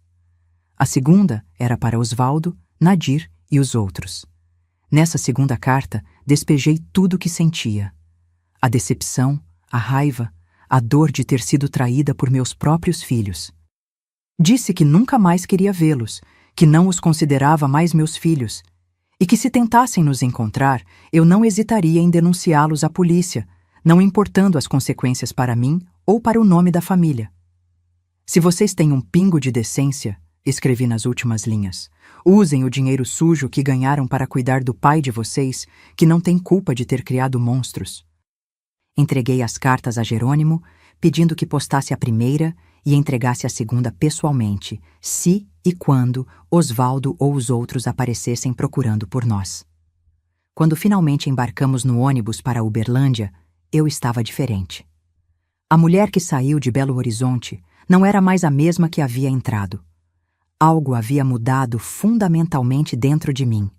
A segunda era para Osvaldo, Nadir e os outros. Nessa segunda carta, despejei tudo o que sentia. A decepção, a raiva, a dor de ter sido traída por meus próprios filhos. Disse que nunca mais queria vê-los, que não os considerava mais meus filhos, e que se tentassem nos encontrar, eu não hesitaria em denunciá-los à polícia, não importando as consequências para mim ou para o nome da família. Se vocês têm um pingo de decência, escrevi nas últimas linhas, usem o dinheiro sujo que ganharam para cuidar do pai de vocês, que não tem culpa de ter criado monstros. Entreguei as cartas a Jerônimo, pedindo que postasse a primeira e entregasse a segunda pessoalmente, se e quando Osvaldo ou os outros aparecessem procurando por nós. Quando finalmente embarcamos no ônibus para Uberlândia, eu estava diferente. A mulher que saiu de Belo Horizonte não era mais a mesma que havia entrado. Algo havia mudado fundamentalmente dentro de mim.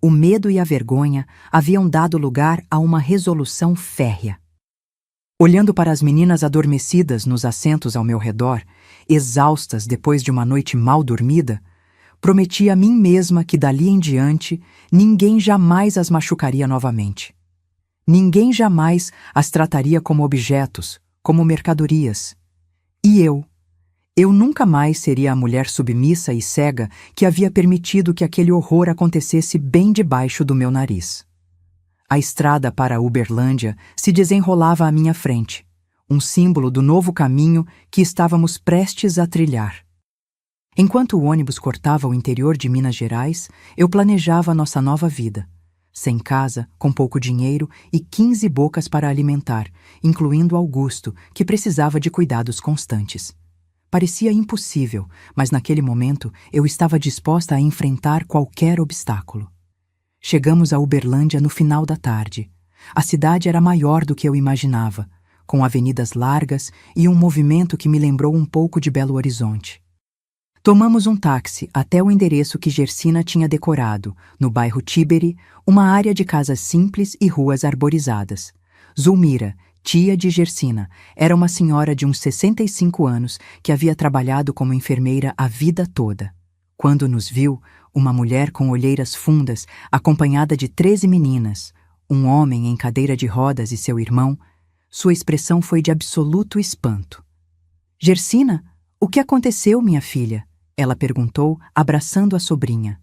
O medo e a vergonha haviam dado lugar a uma resolução férrea. Olhando para as meninas adormecidas nos assentos ao meu redor, exaustas depois de uma noite mal dormida, prometi a mim mesma que dali em diante ninguém jamais as machucaria novamente. Ninguém jamais as trataria como objetos, como mercadorias. E eu nunca mais seria a mulher submissa e cega que havia permitido que aquele horror acontecesse bem debaixo do meu nariz. A estrada para Uberlândia se desenrolava à minha frente, um símbolo do novo caminho que estávamos prestes a trilhar. Enquanto o ônibus cortava o interior de Minas Gerais, eu planejava nossa nova vida. Sem casa, com pouco dinheiro e 15 bocas para alimentar, incluindo Augusto, que precisava de cuidados constantes. Parecia impossível, mas naquele momento eu estava disposta a enfrentar qualquer obstáculo. Chegamos a Uberlândia no final da tarde. A cidade era maior do que eu imaginava, com avenidas largas e um movimento que me lembrou um pouco de Belo Horizonte. Tomamos um táxi até o endereço que Gersina tinha decorado, no bairro Tiberi, uma área de casas simples e ruas arborizadas. Zulmira, tia de Gersina, era uma senhora de uns 65 anos que havia trabalhado como enfermeira a vida toda. Quando nos viu, uma mulher com olheiras fundas, acompanhada de 13 meninas, um homem em cadeira de rodas e seu irmão, sua expressão foi de absoluto espanto. "Gersina, o que aconteceu, minha filha?" ela perguntou, abraçando a sobrinha.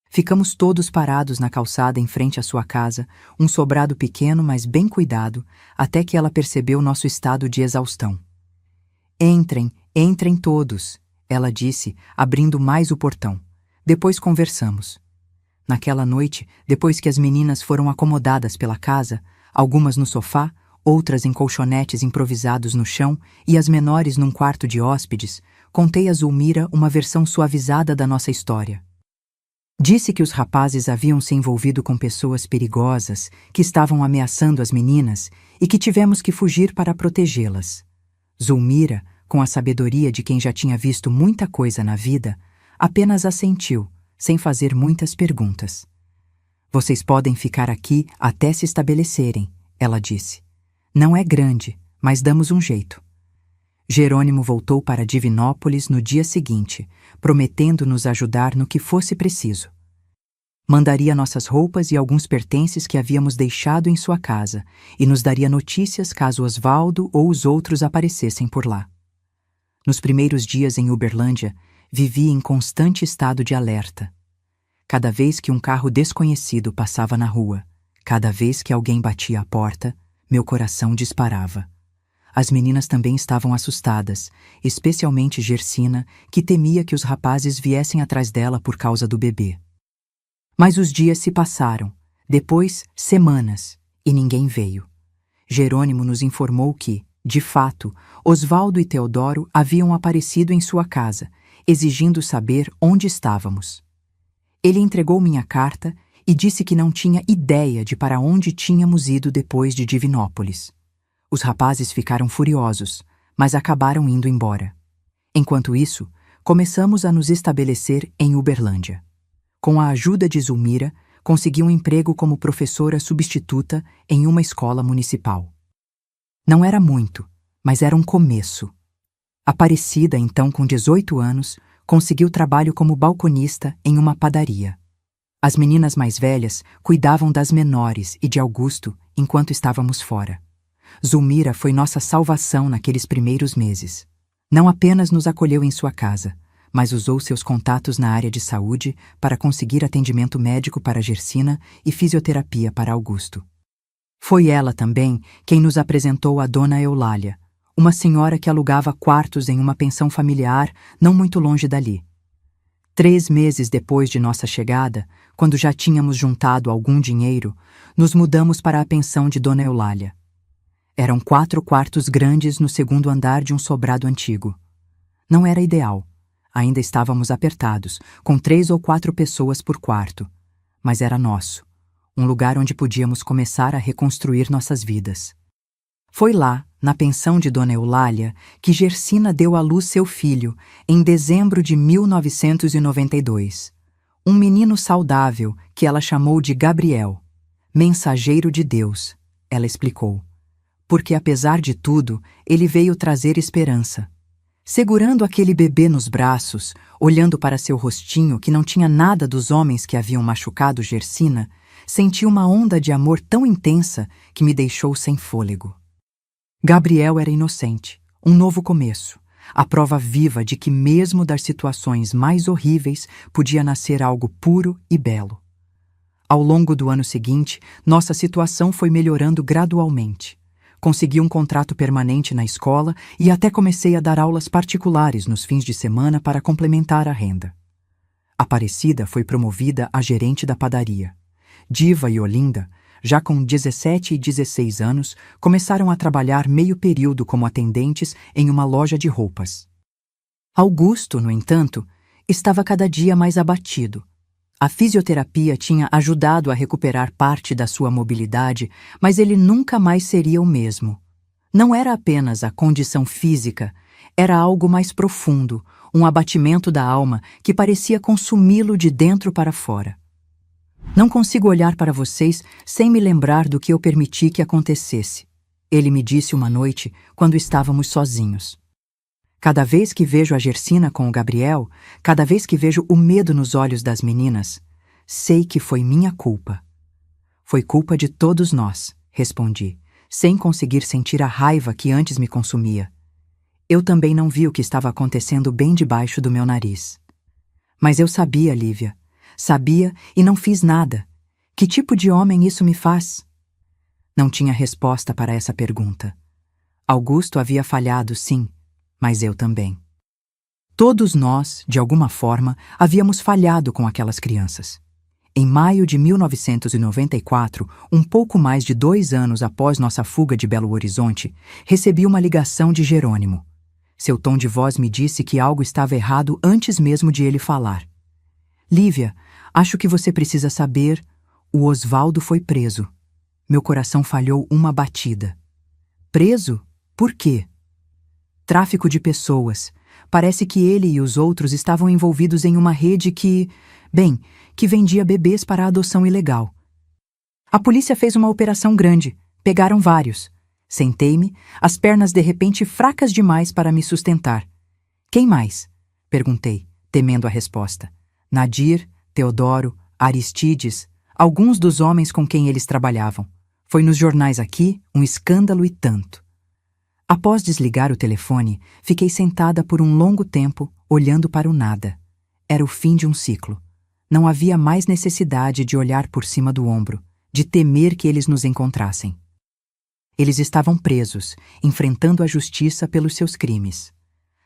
Ficamos todos parados na calçada em frente à sua casa, um sobrado pequeno, mas bem cuidado, até que ela percebeu nosso estado de exaustão. Entrem, entrem todos, ela disse, abrindo mais o portão. Depois conversamos. Naquela noite, depois que as meninas foram acomodadas pela casa, algumas no sofá, outras em colchonetes improvisados no chão e as menores num quarto de hóspedes, contei a Zulmira uma versão suavizada da nossa história. Disse que os rapazes haviam se envolvido com pessoas perigosas que estavam ameaçando as meninas e que tivemos que fugir para protegê-las. Zulmira, com a sabedoria de quem já tinha visto muita coisa na vida, apenas assentiu, sem fazer muitas perguntas. "Vocês podem ficar aqui até se estabelecerem", ela disse. "Não é grande, mas damos um jeito." Jerônimo voltou para Divinópolis no dia seguinte, prometendo nos ajudar no que fosse preciso. Mandaria nossas roupas e alguns pertences que havíamos deixado em sua casa e nos daria notícias caso Osvaldo ou os outros aparecessem por lá. Nos primeiros dias em Uberlândia, vivi em constante estado de alerta. Cada vez que um carro desconhecido passava na rua, cada vez que alguém batia à porta, meu coração disparava. As meninas também estavam assustadas, especialmente Gersina, que temia que os rapazes viessem atrás dela por causa do bebê. Mas os dias se passaram, depois semanas, e ninguém veio. Jerônimo nos informou que, de fato, Osvaldo e Teodoro haviam aparecido em sua casa, exigindo saber onde estávamos. Ele entregou minha carta e disse que não tinha ideia de para onde tínhamos ido depois de Divinópolis. Os rapazes ficaram furiosos, mas acabaram indo embora. Enquanto isso, começamos a nos estabelecer em Uberlândia. Com a ajuda de Zulmira, consegui um emprego como professora substituta em uma escola municipal. Não era muito, mas era um começo. Aparecida, então com 18 anos, conseguiu trabalho como balconista em uma padaria. As meninas mais velhas cuidavam das menores e de Augusto enquanto estávamos fora. Zulmira foi nossa salvação naqueles primeiros meses. Não apenas nos acolheu em sua casa, mas usou seus contatos na área de saúde para conseguir atendimento médico para Gersina e fisioterapia para Augusto. Foi ela também quem nos apresentou a Dona Eulália, uma senhora que alugava quartos em uma pensão familiar não muito longe dali. 3 meses depois de nossa chegada, quando já tínhamos juntado algum dinheiro, nos mudamos para a pensão de Dona Eulália. Eram 4 quartos grandes no segundo andar de um sobrado antigo. Não era ideal. Ainda estávamos apertados, com 3 ou 4 pessoas por quarto. Mas era nosso. Um lugar onde podíamos começar a reconstruir nossas vidas. Foi lá, na pensão de Dona Eulália, que Gersina deu à luz seu filho, em dezembro de 1992. Um menino saudável que ela chamou de Gabriel. Mensageiro de Deus, ela explicou. Porque, apesar de tudo, ele veio trazer esperança. Segurando aquele bebê nos braços, olhando para seu rostinho que não tinha nada dos homens que haviam machucado Gersina, senti uma onda de amor tão intensa que me deixou sem fôlego. Gabriel era inocente, um novo começo, a prova viva de que mesmo das situações mais horríveis podia nascer algo puro e belo. Ao longo do ano seguinte, nossa situação foi melhorando gradualmente. Consegui um contrato permanente na escola e até comecei a dar aulas particulares nos fins de semana para complementar a renda. Aparecida foi promovida a gerente da padaria. Diva e Olinda, já com 17 e 16 anos, começaram a trabalhar meio período como atendentes em uma loja de roupas. Augusto, no entanto, estava cada dia mais abatido. A fisioterapia tinha ajudado a recuperar parte da sua mobilidade, mas ele nunca mais seria o mesmo. Não era apenas a condição física, era algo mais profundo, um abatimento da alma que parecia consumi-lo de dentro para fora. Não consigo olhar para vocês sem me lembrar do que eu permiti que acontecesse. Ele me disse uma noite, quando estávamos sozinhos. Cada vez que vejo a Gersina com o Gabriel, cada vez que vejo o medo nos olhos das meninas, sei que foi minha culpa. Foi culpa de todos nós, respondi, sem conseguir sentir a raiva que antes me consumia. Eu também não vi o que estava acontecendo bem debaixo do meu nariz. Mas eu sabia, Lívia. Sabia e não fiz nada. Que tipo de homem isso me faz? Não tinha resposta para essa pergunta. Augusto havia falhado, sim, mas eu também. Todos nós, de alguma forma, havíamos falhado com aquelas crianças. Em maio de 1994, um pouco mais de 2 anos após nossa fuga de Belo Horizonte, recebi uma ligação de Jerônimo. Seu tom de voz me disse que algo estava errado antes mesmo de ele falar. Lívia, acho que você precisa saber, o Osvaldo foi preso. Meu coração falhou uma batida. Preso? Por quê? Tráfico de pessoas. Parece que ele e os outros estavam envolvidos em uma rede que vendia bebês para adoção ilegal. A polícia fez uma operação grande. Pegaram vários. Sentei-me, as pernas de repente fracas demais para me sustentar. Quem mais? Perguntei, temendo a resposta. Nadir, Teodoro, Aristides, alguns dos homens com quem eles trabalhavam. Foi nos jornais aqui, um escândalo e tanto. Após desligar o telefone, fiquei sentada por um longo tempo, olhando para o nada. Era o fim de um ciclo. Não havia mais necessidade de olhar por cima do ombro, de temer que eles nos encontrassem. Eles estavam presos, enfrentando a justiça pelos seus crimes.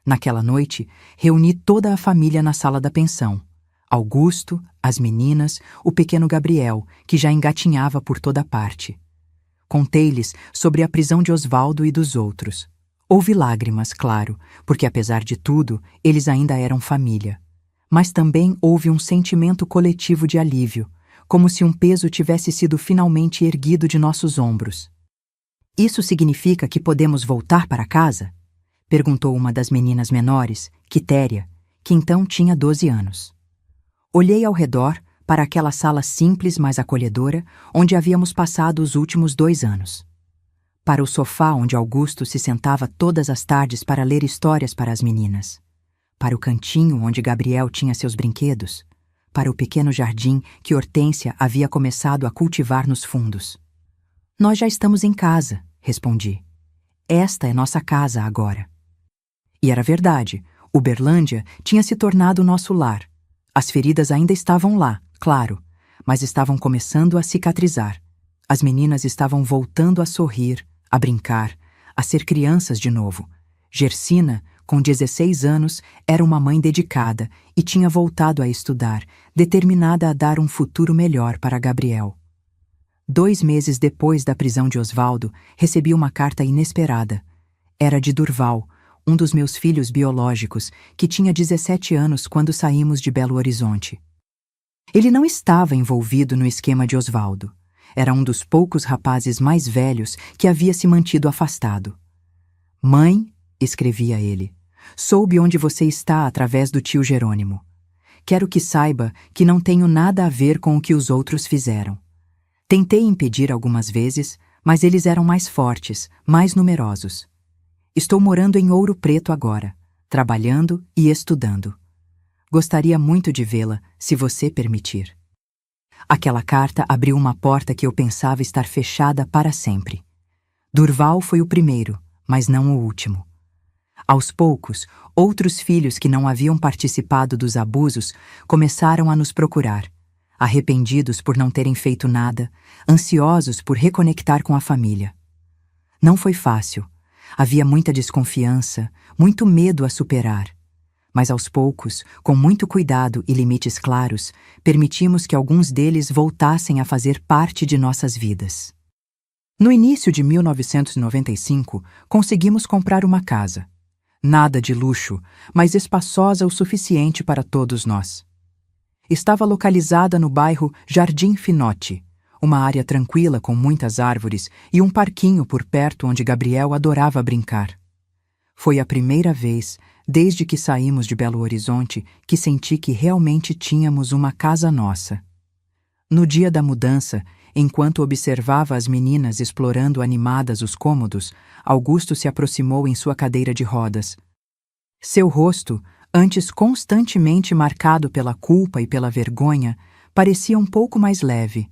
Naquela noite, reuni toda a família na sala da pensão. Augusto, as meninas, o pequeno Gabriel, que já engatinhava por toda parte. Contei-lhes sobre a prisão de Osvaldo e dos outros. Houve lágrimas, claro, porque apesar de tudo, eles ainda eram família. Mas também houve um sentimento coletivo de alívio, como se um peso tivesse sido finalmente erguido de nossos ombros. Isso significa que podemos voltar para casa? Perguntou uma das meninas menores, Quitéria, que então tinha 12 anos. Olhei ao redor para aquela sala simples, mas acolhedora, onde havíamos passado os últimos 2 anos. Para o sofá onde Augusto se sentava todas as tardes para ler histórias para as meninas. Para o cantinho onde Gabriel tinha seus brinquedos. Para o pequeno jardim que Hortência havia começado a cultivar nos fundos. Nós já estamos em casa, respondi. Esta é nossa casa agora. E era verdade, Uberlândia tinha se tornado nosso lar. As feridas ainda estavam lá, claro, mas estavam começando a cicatrizar. As meninas estavam voltando a sorrir, a brincar, a ser crianças de novo. Gersina, com 16 anos, era uma mãe dedicada e tinha voltado a estudar, determinada a dar um futuro melhor para Gabriel. 2 meses depois da prisão de Osvaldo, recebi uma carta inesperada. Era de Durval, um dos meus filhos biológicos, que tinha 17 anos quando saímos de Belo Horizonte. Ele não estava envolvido no esquema de Osvaldo. Era um dos poucos rapazes mais velhos que havia se mantido afastado. Mãe, escrevia ele, soube onde você está através do tio Jerônimo. Quero que saiba que não tenho nada a ver com o que os outros fizeram. Tentei impedir algumas vezes, mas eles eram mais fortes, mais numerosos. Estou morando em Ouro Preto agora, trabalhando e estudando. Gostaria muito de vê-la, se você permitir. Aquela carta abriu uma porta que eu pensava estar fechada para sempre. Durval foi o primeiro, mas não o último. Aos poucos, outros filhos que não haviam participado dos abusos começaram a nos procurar, arrependidos por não terem feito nada, ansiosos por reconectar com a família. Não foi fácil. Havia muita desconfiança, muito medo a superar. Mas aos poucos, com muito cuidado e limites claros, permitimos que alguns deles voltassem a fazer parte de nossas vidas. No início de 1995, conseguimos comprar uma casa. Nada de luxo, mas espaçosa o suficiente para todos nós. Estava localizada no bairro Jardim Finotti, uma área tranquila com muitas árvores e um parquinho por perto onde Gabriel adorava brincar. Foi a primeira vez, desde que saímos de Belo Horizonte, que senti que realmente tínhamos uma casa nossa. No dia da mudança, enquanto observava as meninas explorando animadas os cômodos, Augusto se aproximou em sua cadeira de rodas. Seu rosto, antes constantemente marcado pela culpa e pela vergonha, parecia um pouco mais leve.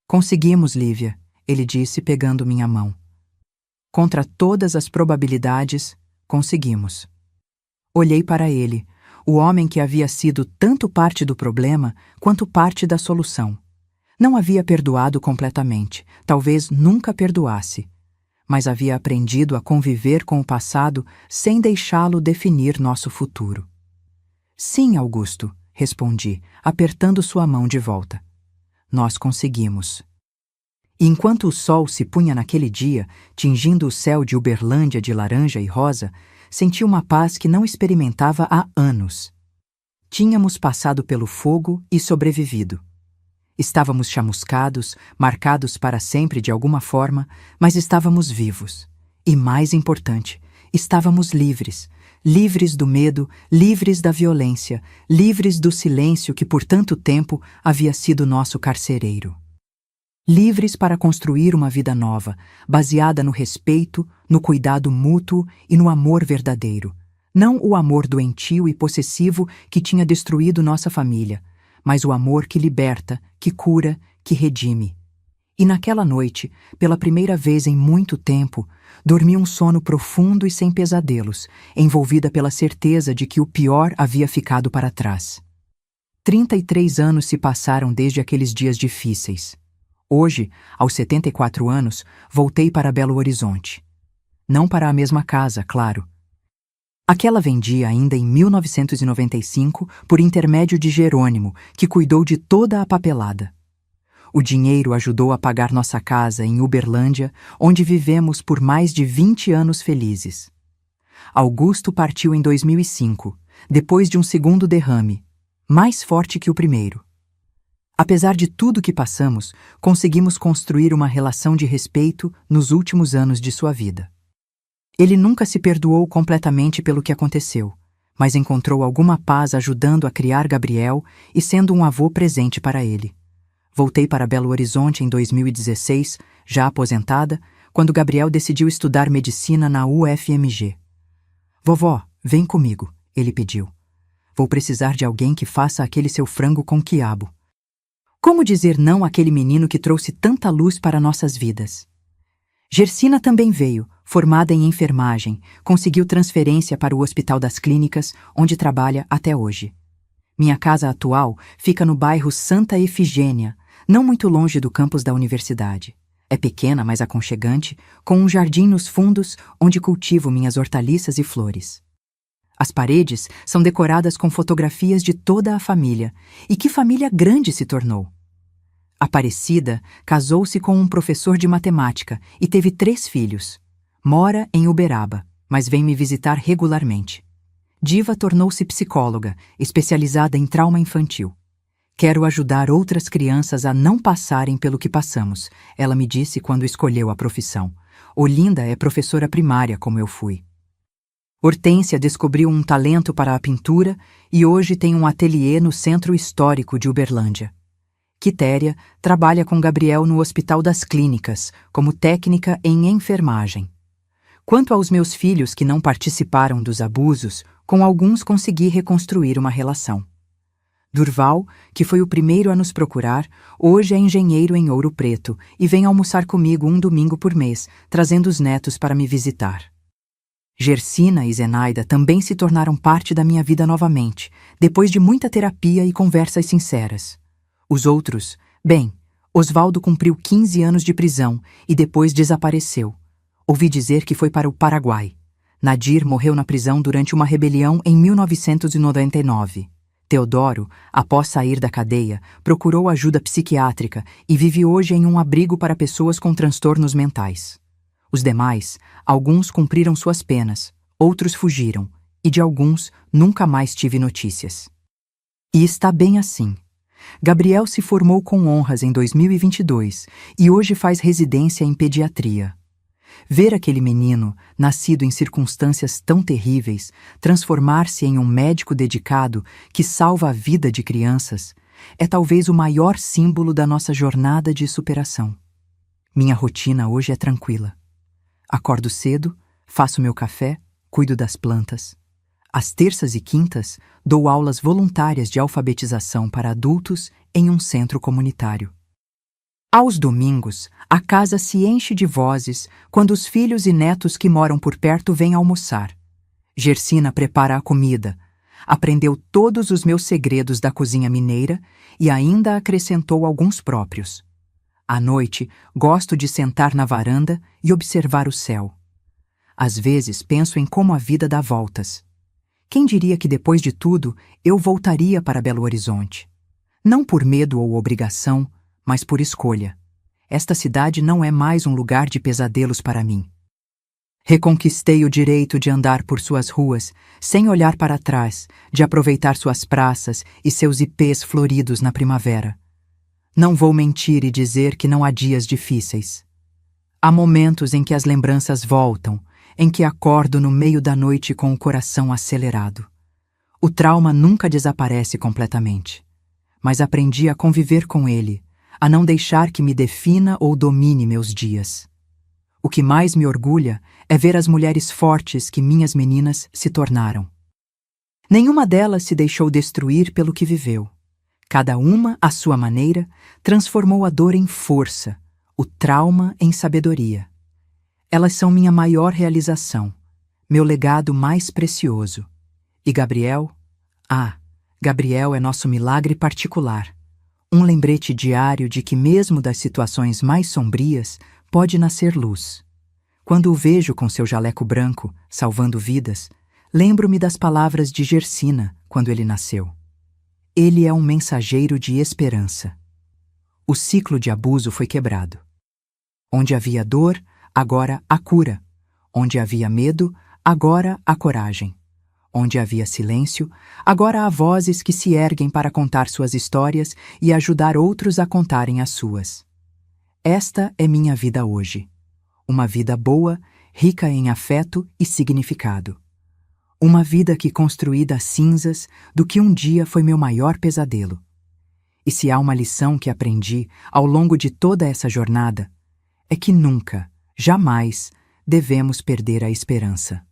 Conseguimos, Lívia, ele disse pegando minha mão. Contra todas as probabilidades, conseguimos. Olhei para ele, o homem que havia sido tanto parte do problema quanto parte da solução. Não havia perdoado completamente, talvez nunca perdoasse, mas havia aprendido a conviver com o passado sem deixá-lo definir nosso futuro. Sim, Augusto, respondi, apertando sua mão de volta. Nós conseguimos. E enquanto o sol se punha naquele dia, tingindo o céu de Uberlândia de laranja e rosa, senti uma paz que não experimentava há anos. Tínhamos passado pelo fogo e sobrevivido. Estávamos chamuscados, marcados para sempre de alguma forma, mas estávamos vivos. E mais importante, estávamos livres. Livres do medo, livres da violência, livres do silêncio que por tanto tempo havia sido nosso carcereiro. Livres para construir uma vida nova, baseada no respeito, no cuidado mútuo e no amor verdadeiro. Não o amor doentio e possessivo que tinha destruído nossa família, mas o amor que liberta, que cura, que redime. E naquela noite, pela primeira vez em muito tempo, dormi um sono profundo e sem pesadelos, envolvida pela certeza de que o pior havia ficado para trás. 33 anos se passaram desde aqueles dias difíceis. Hoje, aos 74 anos, voltei para Belo Horizonte. Não para a mesma casa, claro. Aquela vendia ainda em 1995 por intermédio de Jerônimo, que cuidou de toda a papelada. O dinheiro ajudou a pagar nossa casa em Uberlândia, onde vivemos por mais de 20 anos felizes. Augusto partiu em 2005, depois de um segundo derrame, mais forte que o primeiro. Apesar de tudo que passamos, conseguimos construir uma relação de respeito nos últimos anos de sua vida. Ele nunca se perdoou completamente pelo que aconteceu, mas encontrou alguma paz ajudando a criar Gabriel e sendo um avô presente para ele. Voltei para Belo Horizonte em 2016, já aposentada, quando Gabriel decidiu estudar medicina na UFMG. Vovó, vem comigo, ele pediu. Vou precisar de alguém que faça aquele seu frango com quiabo. Como dizer não àquele menino que trouxe tanta luz para nossas vidas? Gersina também veio, formada em enfermagem, conseguiu transferência para o Hospital das Clínicas, onde trabalha até hoje. Minha casa atual fica no bairro Santa Efigênia, não muito longe do campus da universidade. É pequena, mas aconchegante, com um jardim nos fundos onde cultivo minhas hortaliças e flores. As paredes são decoradas com fotografias de toda a família. E que família grande se tornou! Aparecida casou-se com um professor de matemática e teve 3 filhos. Mora em Uberaba, mas vem me visitar regularmente. Diva tornou-se psicóloga, especializada em trauma infantil. Quero ajudar outras crianças a não passarem pelo que passamos, ela me disse quando escolheu a profissão. Olinda é professora primária, como eu fui. Hortência descobriu um talento para a pintura e hoje tem um ateliê no centro histórico de Uberlândia. Quitéria trabalha com Gabriel no Hospital das Clínicas, como técnica em enfermagem. Quanto aos meus filhos que não participaram dos abusos, com alguns consegui reconstruir uma relação. Durval, que foi o primeiro a nos procurar, hoje é engenheiro em Ouro Preto e vem almoçar comigo um domingo por mês, trazendo os netos para me visitar. Gersina e Zenaida também se tornaram parte da minha vida novamente, depois de muita terapia e conversas sinceras. Os outros, bem, Osvaldo cumpriu 15 anos de prisão e depois desapareceu. Ouvi dizer que foi para o Paraguai. Nadir morreu na prisão durante uma rebelião em 1999. Teodoro, após sair da cadeia, procurou ajuda psiquiátrica e vive hoje em um abrigo para pessoas com transtornos mentais. Os demais, alguns cumpriram suas penas, outros fugiram, e de alguns nunca mais tive notícias. E está bem assim. Gabriel se formou com honras em 2022 e hoje faz residência em pediatria. Ver aquele menino, nascido em circunstâncias tão terríveis, transformar-se em um médico dedicado que salva a vida de crianças, é talvez o maior símbolo da nossa jornada de superação. Minha rotina hoje é tranquila. Acordo cedo, faço meu café, cuido das plantas. Às terças e quintas, dou aulas voluntárias de alfabetização para adultos em um centro comunitário. Aos domingos, a casa se enche de vozes quando os filhos e netos que moram por perto vêm almoçar. Gersina prepara a comida, aprendeu todos os meus segredos da cozinha mineira e ainda acrescentou alguns próprios. À noite, gosto de sentar na varanda e observar o céu. Às vezes penso em como a vida dá voltas. Quem diria que depois de tudo eu voltaria para Belo Horizonte? Não por medo ou obrigação, mas por escolha. Esta cidade não é mais um lugar de pesadelos para mim. Reconquistei o direito de andar por suas ruas, sem olhar para trás, de aproveitar suas praças e seus ipês floridos na primavera. Não vou mentir e dizer que não há dias difíceis. Há momentos em que as lembranças voltam, em que acordo no meio da noite com o coração acelerado. O trauma nunca desaparece completamente, mas aprendi a conviver com ele, a não deixar que me defina ou domine meus dias. O que mais me orgulha é ver as mulheres fortes que minhas meninas se tornaram. Nenhuma delas se deixou destruir pelo que viveu. Cada uma, à sua maneira, transformou a dor em força, o trauma em sabedoria. Elas são minha maior realização, meu legado mais precioso. E Gabriel? Gabriel é nosso milagre particular. Um lembrete diário de que mesmo das situações mais sombrias pode nascer luz. Quando o vejo com seu jaleco branco, salvando vidas, lembro-me das palavras de Gersina quando ele nasceu. Ele é um mensageiro de esperança. O ciclo de abuso foi quebrado. Onde havia dor, agora há cura. Onde havia medo, agora há coragem. Onde havia silêncio, agora há vozes que se erguem para contar suas histórias e ajudar outros a contarem as suas. Esta é minha vida hoje. Uma vida boa, rica em afeto e significado. Uma vida que construí das cinzas do que um dia foi meu maior pesadelo. E se há uma lição que aprendi ao longo de toda essa jornada, é que nunca, jamais, devemos perder a esperança.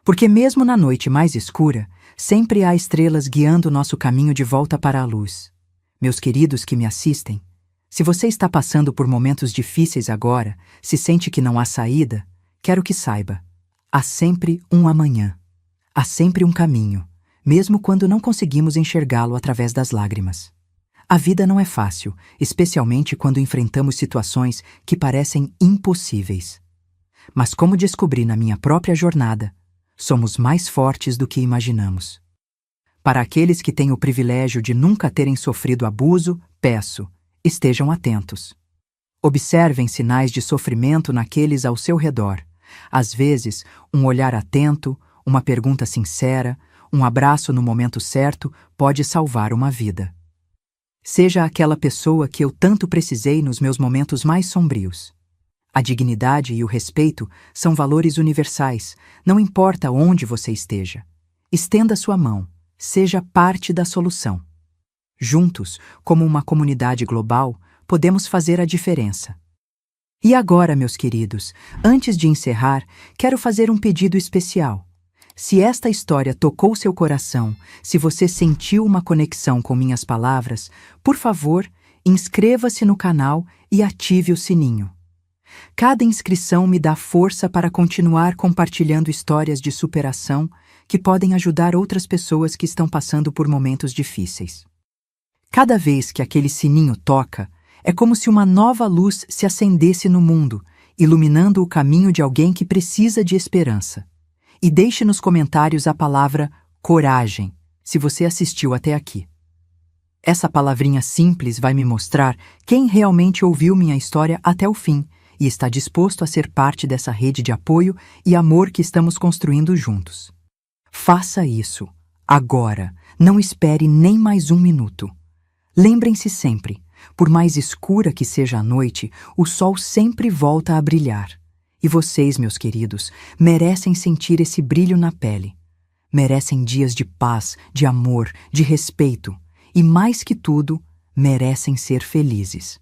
Porque mesmo na noite mais escura, sempre há estrelas guiando nosso caminho de volta para a luz. Meus queridos que me assistem, se você está passando por momentos difíceis agora, se sente que não há saída, quero que saiba, há sempre um amanhã. Há sempre um caminho, mesmo quando não conseguimos enxergá-lo através das lágrimas. A vida não é fácil, especialmente quando enfrentamos situações que parecem impossíveis. Mas como descobri na minha própria jornada, somos mais fortes do que imaginamos. Para aqueles que têm o privilégio de nunca terem sofrido abuso, peço, estejam atentos. Observem sinais de sofrimento naqueles ao seu redor. Às vezes, um olhar atento, uma pergunta sincera, um abraço no momento certo pode salvar uma vida. Seja aquela pessoa que eu tanto precisei nos meus momentos mais sombrios. A dignidade e o respeito são valores universais, não importa onde você esteja. Estenda sua mão, seja parte da solução. Juntos, como uma comunidade global, podemos fazer a diferença. E agora, meus queridos, antes de encerrar, quero fazer um pedido especial. Se esta história tocou seu coração, se você sentiu uma conexão com minhas palavras, por favor, inscreva-se no canal e ative o sininho. Cada inscrição me dá força para continuar compartilhando histórias de superação que podem ajudar outras pessoas que estão passando por momentos difíceis. Cada vez que aquele sininho toca, é como se uma nova luz se acendesse no mundo, iluminando o caminho de alguém que precisa de esperança. E deixe nos comentários a palavra coragem, se você assistiu até aqui. Essa palavrinha simples vai me mostrar quem realmente ouviu minha história até o fim e está disposto a ser parte dessa rede de apoio e amor que estamos construindo juntos. Faça isso, Agora, não espere nem mais um minuto. Lembrem-se sempre, por mais escura que seja a noite, o sol sempre volta a brilhar. E vocês, meus queridos, merecem sentir esse brilho na pele. Merecem dias de paz, de amor, de respeito. E mais que tudo, merecem ser felizes.